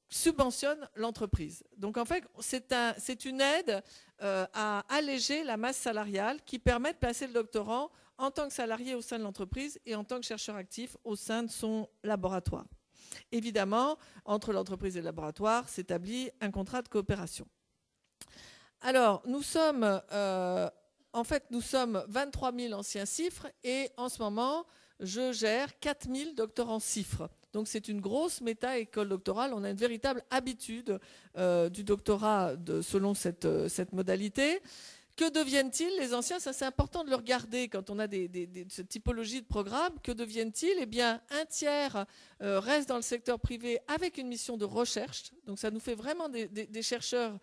subventionne l'entreprise. Donc en fait, c'est une aide à alléger la masse salariale qui permet de placer le doctorant en tant que salarié au sein de l'entreprise et en tant que chercheur actif au sein de son laboratoire. Évidemment, entre l'entreprise et le laboratoire s'établit un contrat de coopération. Alors, nous sommes 23 000 anciens CIFRE et en ce moment, je gère 4 000 doctorants CIFRE. Donc c'est une grosse méta-école doctorale. On a une véritable habitude du doctorat selon cette modalité. Que deviennent-ils, les anciens? Ça, c'est important de le regarder quand on a cette typologie de programme. Que deviennent-ils? Eh bien, un tiers reste dans le secteur privé avec une mission de recherche. Donc ça nous fait vraiment des chercheurs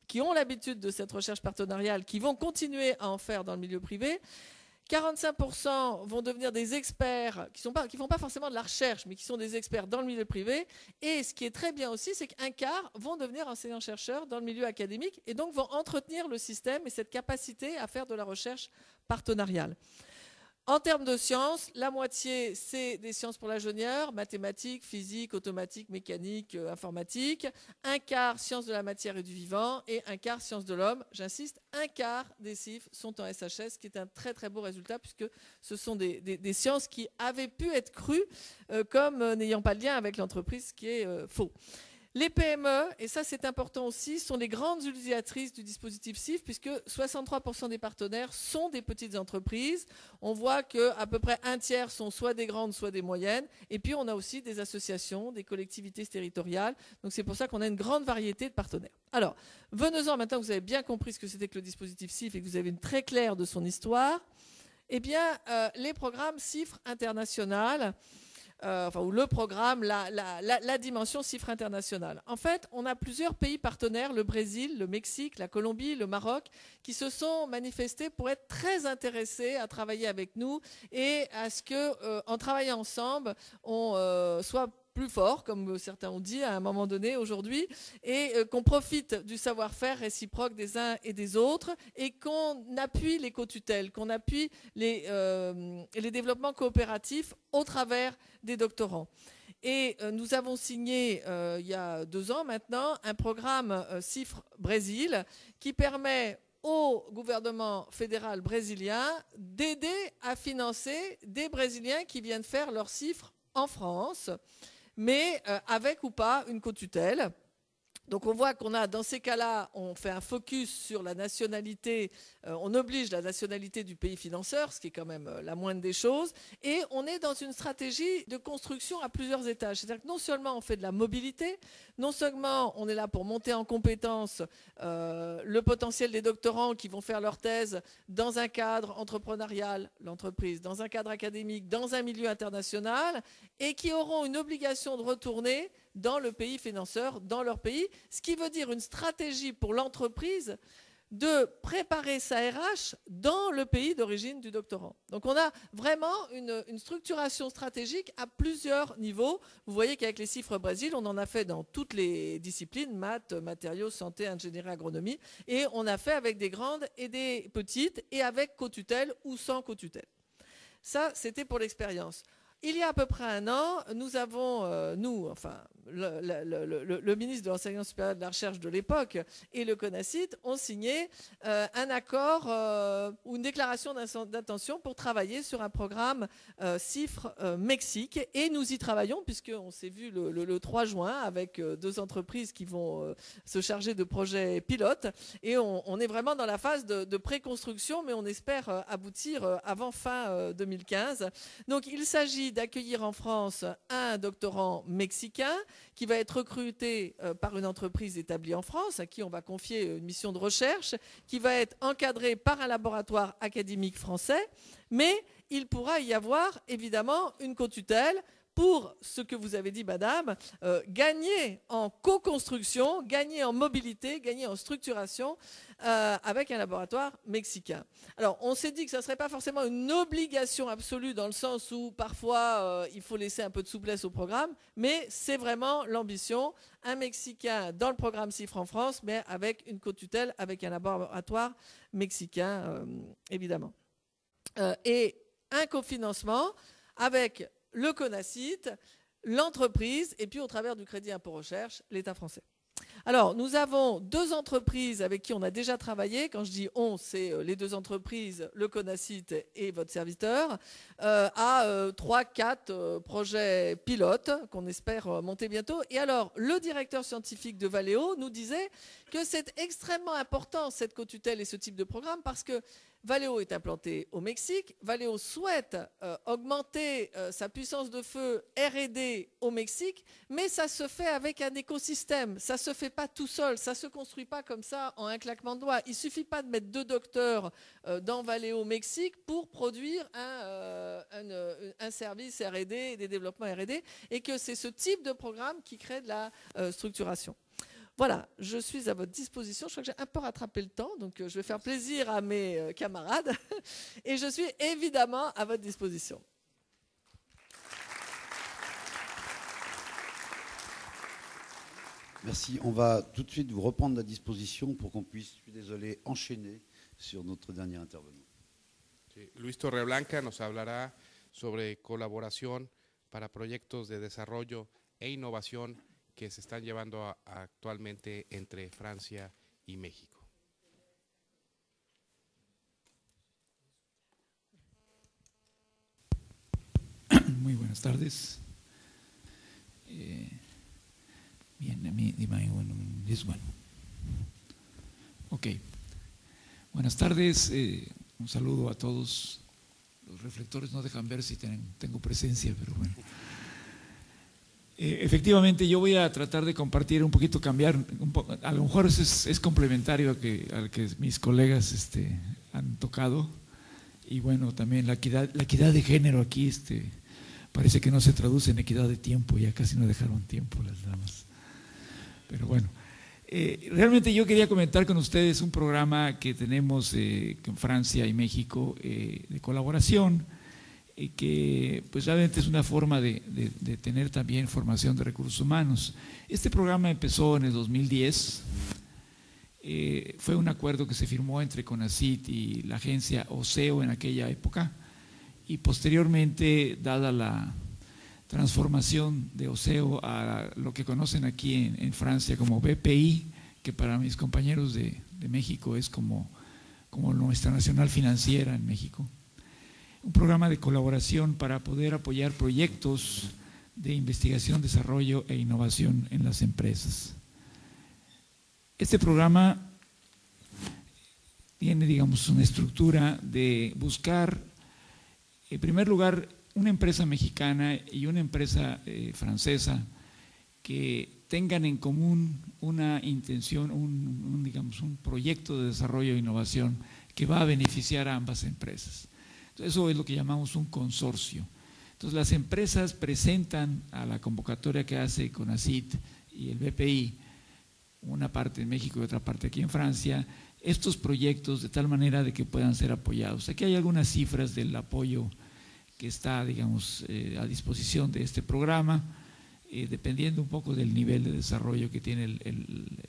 qui ont l'habitude de cette recherche partenariale, qui vont continuer à en faire dans le milieu privé. 45% vont devenir des experts qui font pas forcément de la recherche, mais qui sont des experts dans le milieu privé. Et ce qui est très bien aussi, c'est qu'un quart vont devenir enseignants-chercheurs dans le milieu académique et donc vont entretenir le système et cette capacité à faire de la recherche partenariale. En termes de sciences, la moitié, c'est des sciences pour l'ingénieur, mathématiques, physique, automatique, mécanique, informatique. Un quart, sciences de la matière et du vivant, et un quart, sciences de l'homme. J'insiste, un quart des CIF sont en SHS, ce qui est un très très beau résultat, puisque ce sont des sciences qui avaient pu être crues comme n'ayant pas de lien avec l'entreprise, ce qui est faux. Les PME, et ça c'est important aussi, sont les grandes utilisatrices du dispositif CIF puisque 63% des partenaires sont des petites entreprises. On voit qu'à peu près un tiers sont soit des grandes, soit des moyennes. Et puis on a aussi des associations, des collectivités territoriales. Donc c'est pour ça qu'on a une grande variété de partenaires. Alors, venez-en maintenant que vous avez bien compris ce que c'était que le dispositif CIF et que vous avez une très claire de son histoire. Eh bien, les programmes CIFRE international, ou le programme, la dimension CIFRE internationale. En fait, on a plusieurs pays partenaires, le Brésil, le Mexique, la Colombie, le Maroc, qui se sont manifestés pour être très intéressés à travailler avec nous et à ce que, en travaillant ensemble, on soit plus fort, comme certains ont dit à un moment donné aujourd'hui, et qu'on profite du savoir-faire réciproque des uns et des autres, et qu'on appuie les co-tutelles, qu'on appuie les développements coopératifs au travers des doctorants. Et nous avons signé, il y a 2 ans maintenant, un programme CIFRE Brésil qui permet au gouvernement fédéral brésilien d'aider à financer des Brésiliens qui viennent faire leur CIFRE en France, mais avec ou pas une co-tutelle. Donc on voit qu'on a, dans ces cas-là, on fait un focus sur la nationalité, on oblige la nationalité du pays financeur, ce qui est quand même la moindre des choses, et on est dans une stratégie de construction à plusieurs étages. C'est-à-dire que non seulement on fait de la mobilité, non seulement on est là pour monter en compétence le potentiel des doctorants qui vont faire leur thèse dans un cadre entrepreneurial, l'entreprise, dans un cadre académique, dans un milieu international, et qui auront une obligation de retourner dans le pays financeur, dans leur pays, ce qui veut dire une stratégie pour l'entreprise de préparer sa RH dans le pays d'origine du doctorant. Donc on a vraiment une structuration stratégique à plusieurs niveaux. Vous voyez qu'avec les CIFRE Brésil, on en a fait dans toutes les disciplines, maths, matériaux, santé, ingénierie, agronomie, et on a fait avec des grandes et des petites, et avec co-tutelle ou sans co-tutelle. Ça, c'était pour l'expérience. Il y a à peu près 1 an, nous avons, le ministre de l'Enseignement supérieur et de la Recherche de l'époque et le CONACYT ont signé un accord ou une déclaration d'intention pour travailler sur un programme CIFRE Mexique. Et nous y travaillons puisqu'on s'est vu le 3 juin avec 2 entreprises qui vont se charger de projets pilotes. Et on est vraiment dans la phase de pré-construction, mais on espère aboutir avant fin 2015. Donc il s'agit d'accueillir en France un doctorant mexicain qui va être recruté par une entreprise établie en France, à qui on va confier une mission de recherche, qui va être encadré par un laboratoire académique français, mais il pourra y avoir évidemment une co-tutelle pour ce que vous avez dit, madame, gagner en co-construction, gagner en mobilité, gagner en structuration avec un laboratoire mexicain. Alors, on s'est dit que ça ne serait pas forcément une obligation absolue dans le sens où parfois il faut laisser un peu de souplesse au programme, mais c'est vraiment l'ambition, un Mexicain dans le programme CIFRE en France, mais avec une co-tutelle, avec un laboratoire mexicain, évidemment. Et un cofinancement avec le CONACYT, l'entreprise et puis au travers du crédit impôt recherche, l'État français. Alors, nous avons 2 entreprises avec qui on a déjà travaillé. Quand je dis « on », c'est les 2 entreprises, le CONACYT et votre serviteur, à 3-4 projets pilotes qu'on espère monter bientôt. Et alors, le directeur scientifique de Valeo nous disait que c'est extrêmement important, cette co-tutelle et ce type de programme, parce que Valeo est implanté au Mexique. Valeo souhaite augmenter sa puissance de feu R&D au Mexique, mais ça se fait avec un écosystème. Ça ne se fait pas tout seul, ça ne se construit pas comme ça en un claquement de doigts. Il ne suffit pas de mettre 2 docteurs dans Valeo Mexique pour produire un service R&D et des développements R&D, et que c'est ce type de programme qui crée de la structuration. Voilà, je suis à votre disposition. Je crois que j'ai un peu rattrapé le temps, donc je vais faire plaisir à mes camarades. Et je suis évidemment à votre disposition. Merci. On va tout de suite vous reprendre la disposition pour qu'on puisse, je suis désolé, enchaîner sur notre dernier intervenant. Sí, Luis Torreblanca nos hablará sobre colaboración para proyectos de desarrollo e innovación que se están llevando actualmente entre Francia y México. Muy buenas tardes. Ok. Buenas tardes. Un saludo a todos. Los reflectores no dejan ver si tengo presencia, pero bueno. Efectivamente, yo voy a tratar de compartir un poquito, cambiar un poco, a lo mejor es complementario al que mis colegas han tocado, y bueno, también la equidad de género aquí parece que no se traduce en equidad de tiempo, ya casi no dejaron tiempo las damas, pero bueno, realmente yo quería comentar con ustedes un programa que tenemos con Francia y México de colaboración, que pues realmente es una forma de tener también formación de recursos humanos. Este programa empezó en el 2010, fue un acuerdo que se firmó entre CONACYT y la agencia OSEO en aquella época, y posteriormente, dada la transformación de OSEO a lo que conocen aquí en Francia como BPI, que para mis compañeros de México es como nuestra nacional financiera en México, un programa de colaboración para poder apoyar proyectos de investigación, desarrollo e innovación en las empresas. Este programa tiene, digamos, una estructura de buscar, en primer lugar, una empresa mexicana y una empresa francesa que tengan en común una intención, digamos, un proyecto de desarrollo e innovación que va a beneficiar a ambas empresas. Eso es lo que llamamos un consorcio. Entonces, las empresas presentan a la convocatoria que hace CONACYT y el BPI, una parte en México y otra parte aquí en Francia, estos proyectos de tal manera de que puedan ser apoyados. Aquí hay algunas cifras del apoyo que está, digamos, a disposición de este programa, dependiendo un poco del nivel de desarrollo que tiene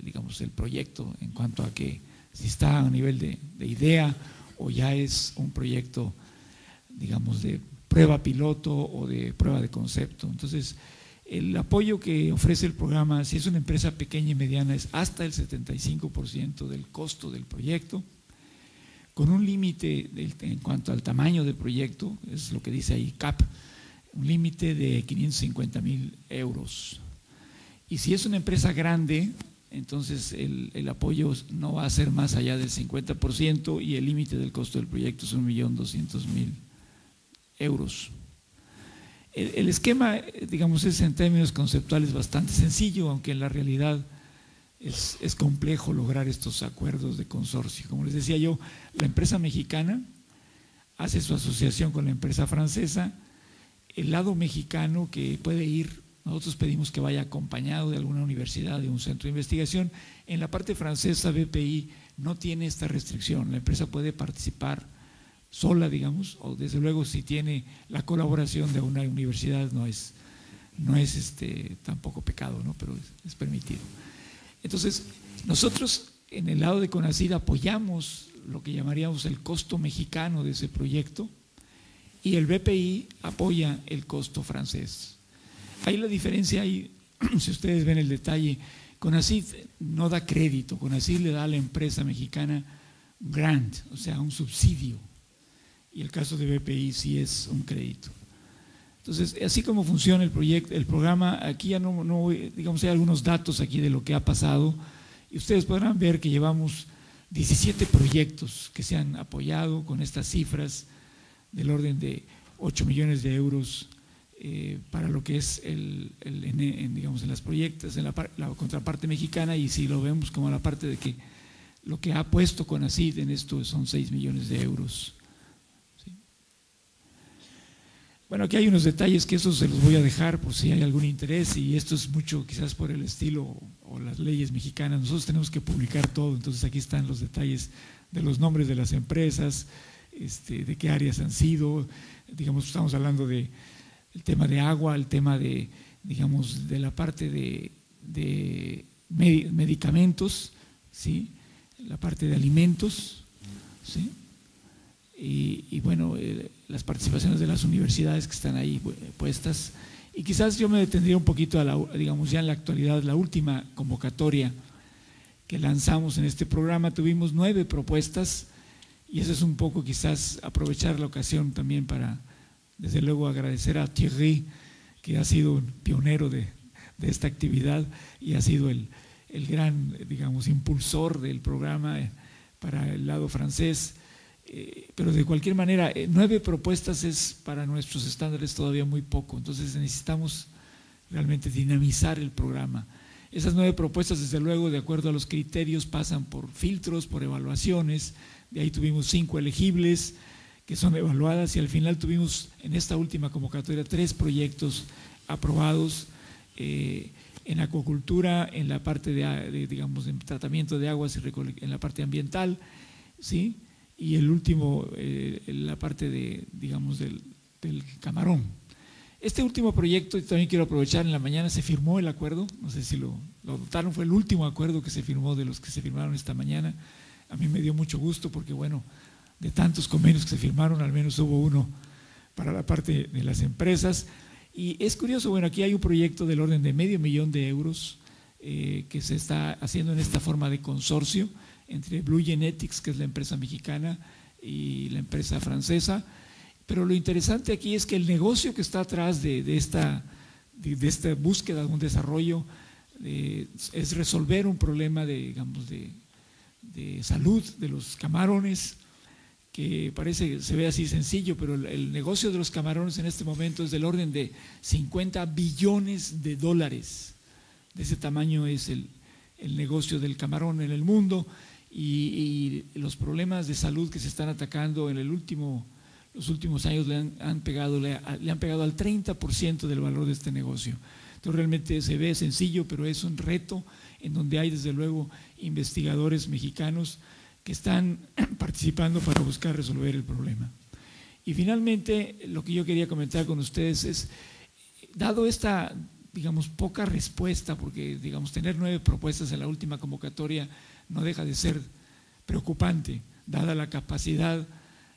digamos, el proyecto, en cuanto a que si está a un nivel de idea o ya es un proyecto, digamos, de prueba piloto o de prueba de concepto. Entonces, el apoyo que ofrece el programa, si es una empresa pequeña y mediana, es hasta el 75% del costo del proyecto, con un límite en cuanto al tamaño del proyecto, es lo que dice ahí CAP, un límite de 550,000 euros. Y si es una empresa grande, entonces el apoyo no va a ser más allá del 50% y el límite del costo del proyecto es 1.200.000 euros. El esquema, digamos, es en términos conceptuales bastante sencillo, aunque en la realidad es complejo lograr estos acuerdos de consorcio. Como les decía yo, la empresa mexicana hace su asociación con la empresa francesa, el lado mexicano que puede ir, nosotros pedimos que vaya acompañado de alguna universidad, de un centro de investigación. En la parte francesa, BPI no tiene esta restricción, la empresa puede participar sola, digamos, o desde luego si tiene la colaboración de una universidad no es tampoco pecado, ¿no? Pero es permitido. Entonces, nosotros en el lado de CONACYT apoyamos lo que llamaríamos el costo mexicano de ese proyecto y el BPI apoya el costo francés. ahí la diferencia, ahí, si ustedes ven el detalle, CONACYT no da crédito, CONACYT le da a la empresa mexicana grant, o sea, un subsidio, y el caso de BPI sí es un crédito. Entonces, así como funciona el proyecto, el programa, aquí ya no, digamos, hay algunos datos aquí de lo que ha pasado, y ustedes podrán ver que llevamos 17 proyectos que se han apoyado con estas cifras del orden de 8 millones de euros para lo que es digamos, en las proyectos, en la contraparte mexicana, y si lo vemos como la parte de que lo que ha puesto CONACYT en esto son 6 millones de euros. ¿Sí? Bueno, aquí hay unos detalles que esos se los voy a dejar por si hay algún interés, y esto es mucho quizás por el estilo o las leyes mexicanas. Nosotros tenemos que publicar todo, entonces aquí están los detalles de los nombres de las empresas, de qué áreas han sido, digamos, estamos hablando de el tema de agua, el tema de, digamos, de la parte de medicamentos, ¿sí? La parte de alimentos, ¿sí? Y bueno, las participaciones de las universidades que están ahí puestas. Y quizás yo me detendría un poquito, digamos, ya en la actualidad, la última convocatoria que lanzamos en este programa, tuvimos 9 propuestas, y eso es un poco quizás aprovechar la ocasión también para, desde luego, agradecer a Thierry, que ha sido un pionero de esta actividad y ha sido el gran, digamos, impulsor del programa para el lado francés. Pero de cualquier manera, 9 propuestas es para nuestros estándares todavía muy poco, entonces necesitamos realmente dinamizar el programa. Esas 9 propuestas, desde luego, de acuerdo a los criterios, pasan por filtros, por evaluaciones. De ahí tuvimos 5 elegibles que son evaluadas, y al final tuvimos en esta última convocatoria 3 proyectos aprobados en acuacultura, en la parte de digamos, en tratamiento de aguas y en la parte ambiental, ¿sí? Y el último, en la parte de, digamos, del camarón. Este último proyecto, también quiero aprovechar, en la mañana se firmó el acuerdo, no sé si lo notaron, fue el último acuerdo que se firmó de los que se firmaron esta mañana. A mí me dio mucho gusto porque, bueno, de tantos convenios que se firmaron, al menos hubo uno para la parte de las empresas. Y es curioso, bueno, aquí hay un proyecto del orden de $500,000 de euros que se está haciendo en esta forma de consorcio entre Blue Genetics, que es la empresa mexicana, y la empresa francesa. Pero lo interesante aquí es que el negocio que está atrás de esta búsqueda de un desarrollo es resolver un problema digamos, de salud de los camarones, que parece, se ve así sencillo, pero el negocio de los camarones en este momento es del orden de $50 billones. De ese tamaño es el negocio del camarón en el mundo, y los problemas de salud que se están atacando en los últimos años le han pegado al 30% del valor de este negocio. Entonces realmente se ve sencillo, pero es un reto en donde hay desde luego investigadores mexicanos que están participando para buscar resolver el problema. Y finalmente, lo que yo quería comentar con ustedes es, dado esta, digamos, poca respuesta, porque, digamos, tener 9 propuestas en la última convocatoria no deja de ser preocupante, dada la capacidad,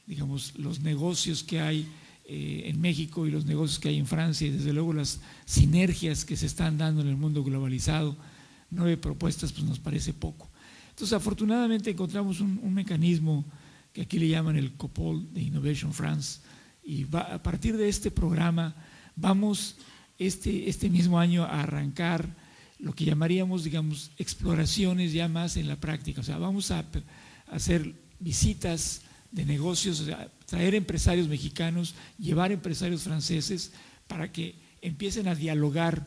digamos, los negocios que hay en México y los negocios que hay en Francia, y desde luego las sinergias que se están dando en el mundo globalizado. 9 propuestas pues nos parece poco. Entonces, afortunadamente encontramos un mecanismo que aquí le llaman el COPOL de Innovation France, y a partir de este programa vamos este mismo año a arrancar lo que llamaríamos, digamos, exploraciones ya más en la práctica. O sea, vamos a hacer visitas de negocios, o sea, traer empresarios mexicanos, llevar empresarios franceses para que empiecen a dialogar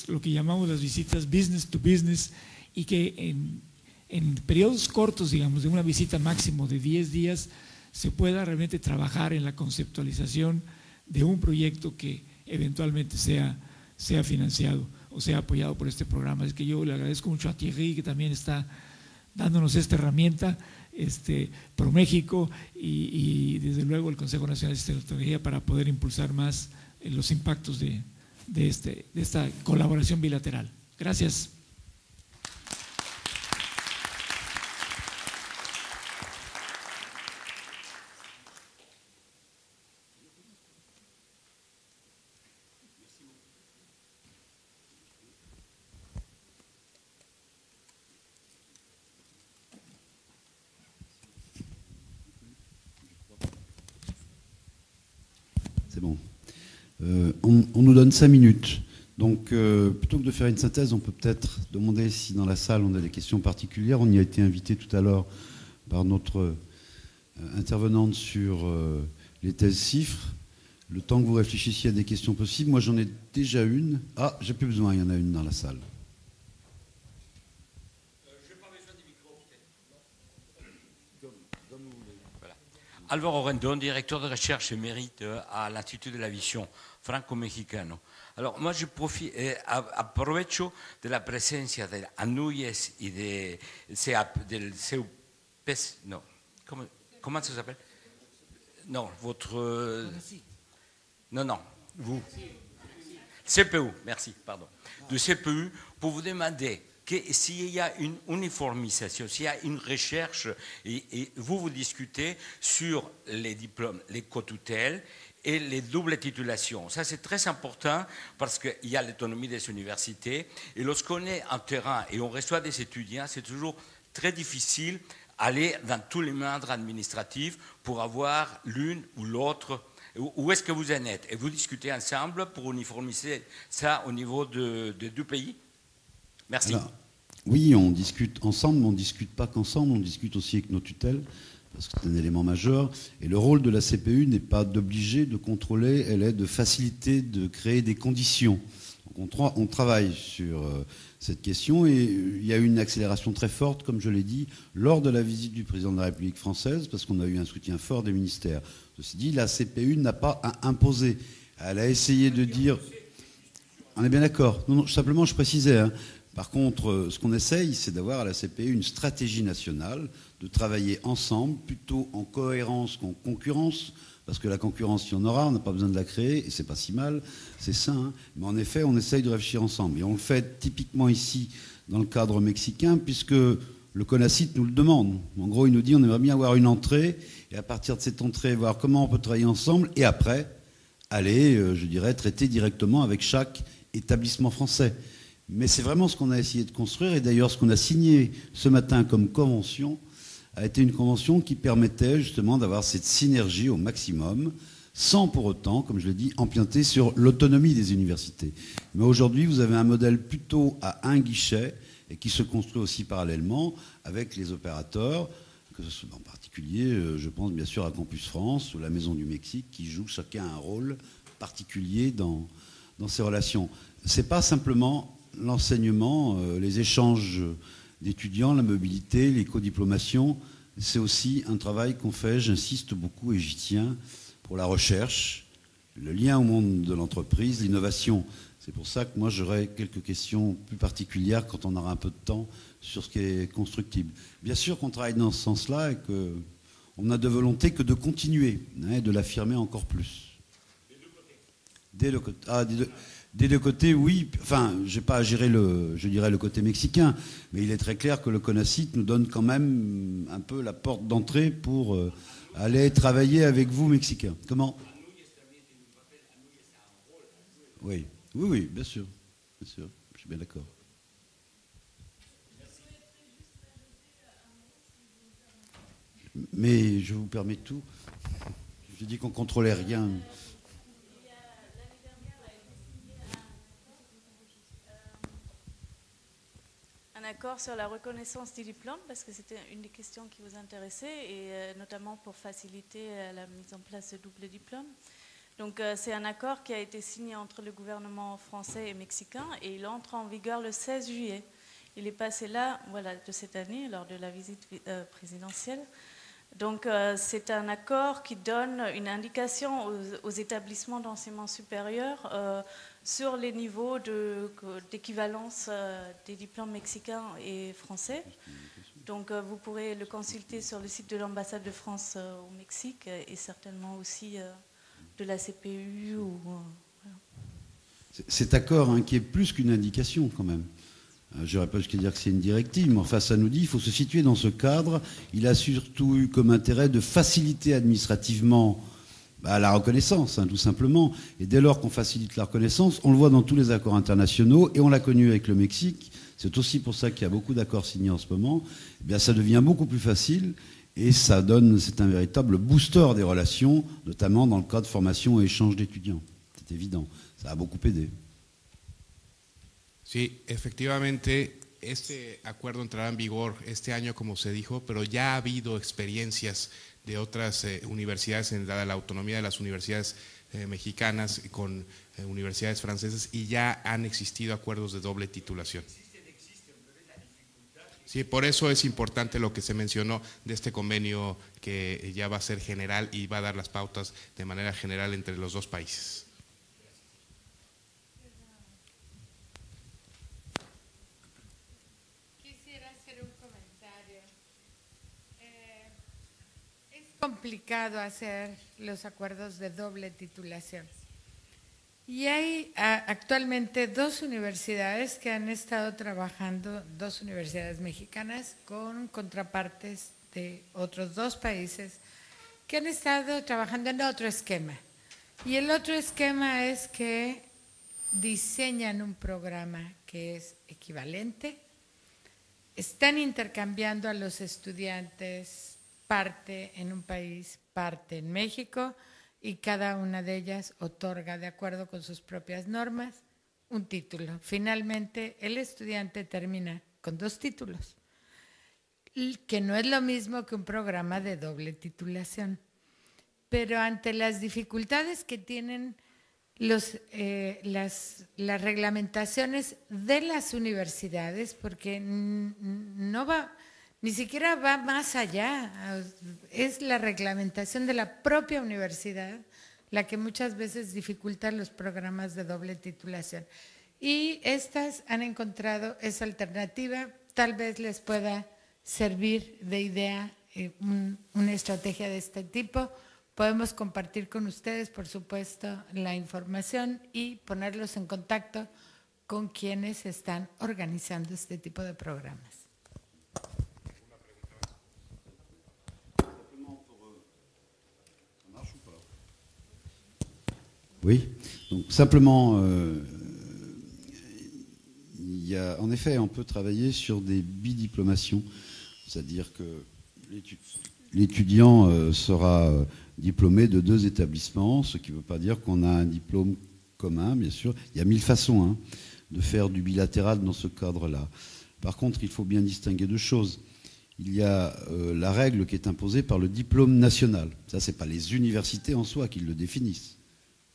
lo que llamamos las visitas business to business, y que en periodos cortos, digamos, de una visita máximo de 10 días, se pueda realmente trabajar en la conceptualización de un proyecto que eventualmente sea financiado o sea apoyado por este programa. Es que yo le agradezco mucho a Thierry, que también está dándonos esta herramienta, ProMéxico y desde luego el Consejo Nacional de Tecnología, para poder impulsar más los impactos de esta colaboración bilateral. Gracias. bon. On nous donne 5 minutes. Donc, plutôt que de faire une synthèse, on peut peut-être demander si dans la salle on a des questions particulières. On y a été invité tout à l'heure par notre intervenante sur les thèses chiffres. Le temps que vous réfléchissiez à des questions possibles, moi j'en ai déjà une. Ah, j'ai plus besoin, il y en a une dans la salle. Álvaro Rendón, directeur de recherche émérite à l'Institut de la Vision franco-mexicano. Alors, moi, je profite, aprovecho de la presencia de Anuyes y del CEUPES, no, comment ça s'appelle? Non, votre... Non, vous. CPU, merci, pardon. De CPU, pour vous demander s'il y a une uniformisation, s'il y a une recherche, et vous discutez sur les diplômes, les co-tutelles et les doubles titulations. Ça, c'est très important parce qu'il y a l'autonomie des universités. Et lorsqu'on est en terrain et on reçoit des étudiants, c'est toujours très difficile d'aller dans tous les méandres administratifs pour avoir l'une ou l'autre. Où est-ce que vous en êtes? Et vous discutez ensemble pour uniformiser ça au niveau de deux pays? Merci. Alors, oui, on discute ensemble, mais on ne discute pas qu'ensemble, on discute aussi avec nos tutelles, parce que c'est un élément majeur. Et le rôle de la CPU n'est pas d'obliger, de contrôler, elle est de faciliter, de créer des conditions. Donc on travaille sur cette question et il y a eu une accélération très forte, comme je l'ai dit, lors de la visite du président de la République française, parce qu'on a eu un soutien fort des ministères. Ceci dit, la CPU n'a pas à imposer. Elle a essayé de dire... On est bien d'accord. Non, simplement, je précisais. Par contre, ce qu'on essaye, c'est d'avoir à la CPU une stratégie nationale, de travailler ensemble, plutôt en cohérence qu'en concurrence, parce que la concurrence, il y en aura, on n'a pas besoin de la créer, et c'est pas si mal, c'est sain. Mais en effet, on essaye de réfléchir ensemble. Et on le fait typiquement ici, dans le cadre mexicain, puisque le CONACYT nous le demande. En gros, il nous dit on aimerait bien avoir une entrée, et à partir de cette entrée, voir comment on peut travailler ensemble, et après, aller, je dirais, traiter directement avec chaque établissement français. Mais c'est vraiment ce qu'on a essayé de construire, et d'ailleurs ce qu'on a signé ce matin comme convention a été une convention qui permettait justement d'avoir cette synergie au maximum, sans pour autant, comme je l'ai dit, empiéter sur l'autonomie des universités. Mais aujourd'hui, vous avez un modèle plutôt à un guichet, et qui se construit aussi parallèlement avec les opérateurs, en particulier, je pense bien sûr à Campus France ou la Maison du Mexique, qui jouent chacun un rôle particulier dans ces relations. Ce n'est pas simplement l'enseignement, les échanges d'étudiants, la mobilité, les codiplomations, c'est aussi un travail qu'on fait, j'insiste beaucoup et j'y tiens, pour la recherche, le lien au monde de l'entreprise, l'innovation. C'est pour ça que moi j'aurai quelques questions plus particulières quand on aura un peu de temps sur ce qui est constructible. Bien sûr qu'on travaille dans ce sens-là et qu'on n'a de volonté que de continuer, et de l'affirmer encore plus. Des deux côtés. Des deux côtés, oui. Enfin, je n'ai pas à gérer le côté mexicain, mais il est très clair que le CONACYT nous donne quand même un peu la porte d'entrée pour aller travailler avec vous, Mexicains. Comment? Oui, bien sûr. Je suis bien d'accord. Mais je vous permets tout. Je dis qu'on ne contrôlait rien. Un accord sur la reconnaissance des diplômes, parce que c'était une des questions qui vous intéressait, et notamment pour faciliter la mise en place de double diplôme. Donc c'est un accord qui a été signé entre le gouvernement français et mexicain, et il entre en vigueur le 16 juillet. Il est passé là, voilà, de cette année, lors de la visite présidentielle. Donc c'est un accord qui donne une indication aux établissements d'enseignement supérieur sur les niveaux d'équivalence des diplômes mexicains et français. Donc vous pourrez le consulter sur le site de l'ambassade de France au Mexique et certainement aussi de la CPU. Voilà. Cet accord qui est plus qu'une indication quand même. Je n'aurais pas jusqu'à dire que c'est une directive, mais enfin ça nous dit qu'il faut se situer dans ce cadre. Il a surtout eu comme intérêt de faciliter administrativement la reconnaissance, tout simplement. Et dès lors qu'on facilite la reconnaissance, on le voit dans tous les accords internationaux, et on l'a connu avec le Mexique, c'est aussi pour ça qu'il y a beaucoup d'accords signés en ce moment, eh bien ça devient beaucoup plus facile, Et ça donne, c'est un véritable booster des relations, notamment dans le cas de formation et échange d'étudiants. C'est évident, ça a beaucoup aidé. Sí, efectivamente, este acuerdo entrará en vigor este año, como se dijo, pero ya ha habido experiencias de otras universidades, dada la autonomía de las universidades mexicanas con universidades francesas, y ya han existido acuerdos de doble titulación. Sí, por eso es importante lo que se mencionó de este convenio que ya va a ser general y va a dar las pautas de manera general entre los dos países. Quisiera hacer un comentario. Es complicado hacer los acuerdos de doble titulación. Y hay actualmente dos universidades que han estado trabajando, dos universidades mexicanas con contrapartes de otros dos países que han estado trabajando en otro esquema. Y el otro esquema es que diseñan un programa que es equivalente, están intercambiando a los estudiantes parte en un país, parte en México, y cada una de ellas otorga, de acuerdo con sus propias normas, un título. Finalmente, el estudiante termina con 2 títulos, que no es lo mismo que un programa de doble titulación. Pero ante las dificultades que tienen las reglamentaciones de las universidades, porque no va, ni siquiera va más allá, es la reglamentación de la propia universidad la que muchas veces dificulta los programas de doble titulación. Y estas han encontrado esa alternativa, tal vez les pueda servir de idea una estrategia de este tipo. Podemos compartir con ustedes, por supuesto, la información y ponerlos en contacto con quienes están organizando este tipo de programas. Oui, donc simplement, en effet, on peut travailler sur des bidiplomations, c'est-à-dire que l'étudiant sera diplômé de 2 établissements, ce qui ne veut pas dire qu'on a un diplôme commun, bien sûr. Il y a 1000 façons de faire du bilatéral dans ce cadre-là. Par contre, il faut bien distinguer 2 choses. Il y a la règle qui est imposée par le diplôme national. Ça, ce n'est pas les universités en soi qui le définissent.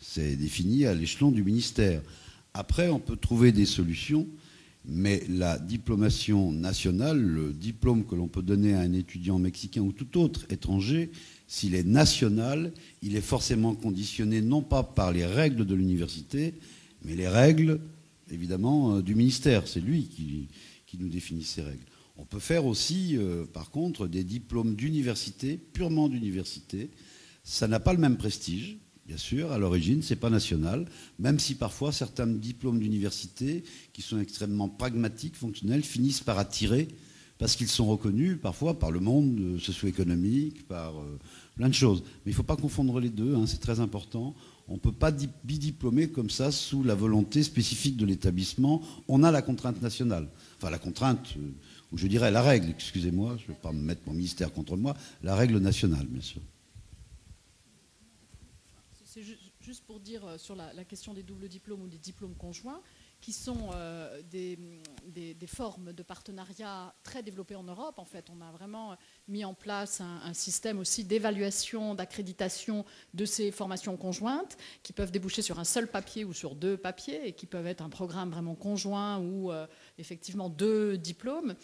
C'est défini à l'échelon du ministère. Après, on peut trouver des solutions, mais la diplomation nationale, le diplôme que l'on peut donner à un étudiant mexicain ou tout autre étranger, s'il est national, il est forcément conditionné non pas par les règles de l'université, mais les règles, évidemment, du ministère. C'est lui qui nous définit ces règles. On peut faire aussi, par contre, des diplômes d'université, purement d'université. Ça n'a pas le même prestige. Bien sûr, à l'origine, ce n'est pas national, même si parfois certains diplômes d'université, qui sont extrêmement pragmatiques, fonctionnels, finissent par attirer, parce qu'ils sont reconnus parfois par le monde socio-économique, par plein de choses. Mais il ne faut pas confondre les deux, c'est très important. On ne peut pas bidiplômer comme ça sous la volonté spécifique de l'établissement. On a la contrainte nationale, enfin la contrainte, ou je dirais la règle, excusez-moi, je ne vais pas me mettre mon ministère contre moi, la règle nationale, bien sûr. C'est juste pour dire sur la question des doubles diplômes ou des diplômes conjoints, qui sont des formes de partenariat très développées en Europe. En fait, on a vraiment mis en place un système aussi d'évaluation, d'accréditation de ces formations conjointes qui peuvent déboucher sur un seul papier ou sur 2 papiers et qui peuvent être un programme vraiment conjoint ou effectivement 2 diplômes.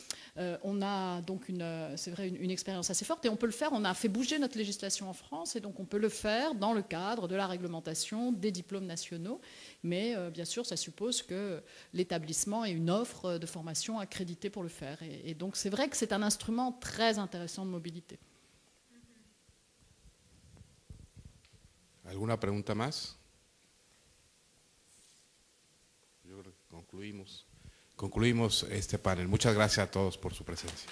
On a donc c'est vrai, une expérience assez forte et on peut le faire. On a fait bouger notre législation en France et donc on peut le faire dans le cadre de la réglementation des diplômes nationaux. Mais bien sûr, ça suppose que l'établissement ait une offre de formation accréditée pour le faire. Et donc, c'est vrai que c'est un instrument très intéressant de mobilité. ¿Alguna pregunta más? Yo creo que concluimos este panel. Muchas gracias a todos por su presencia.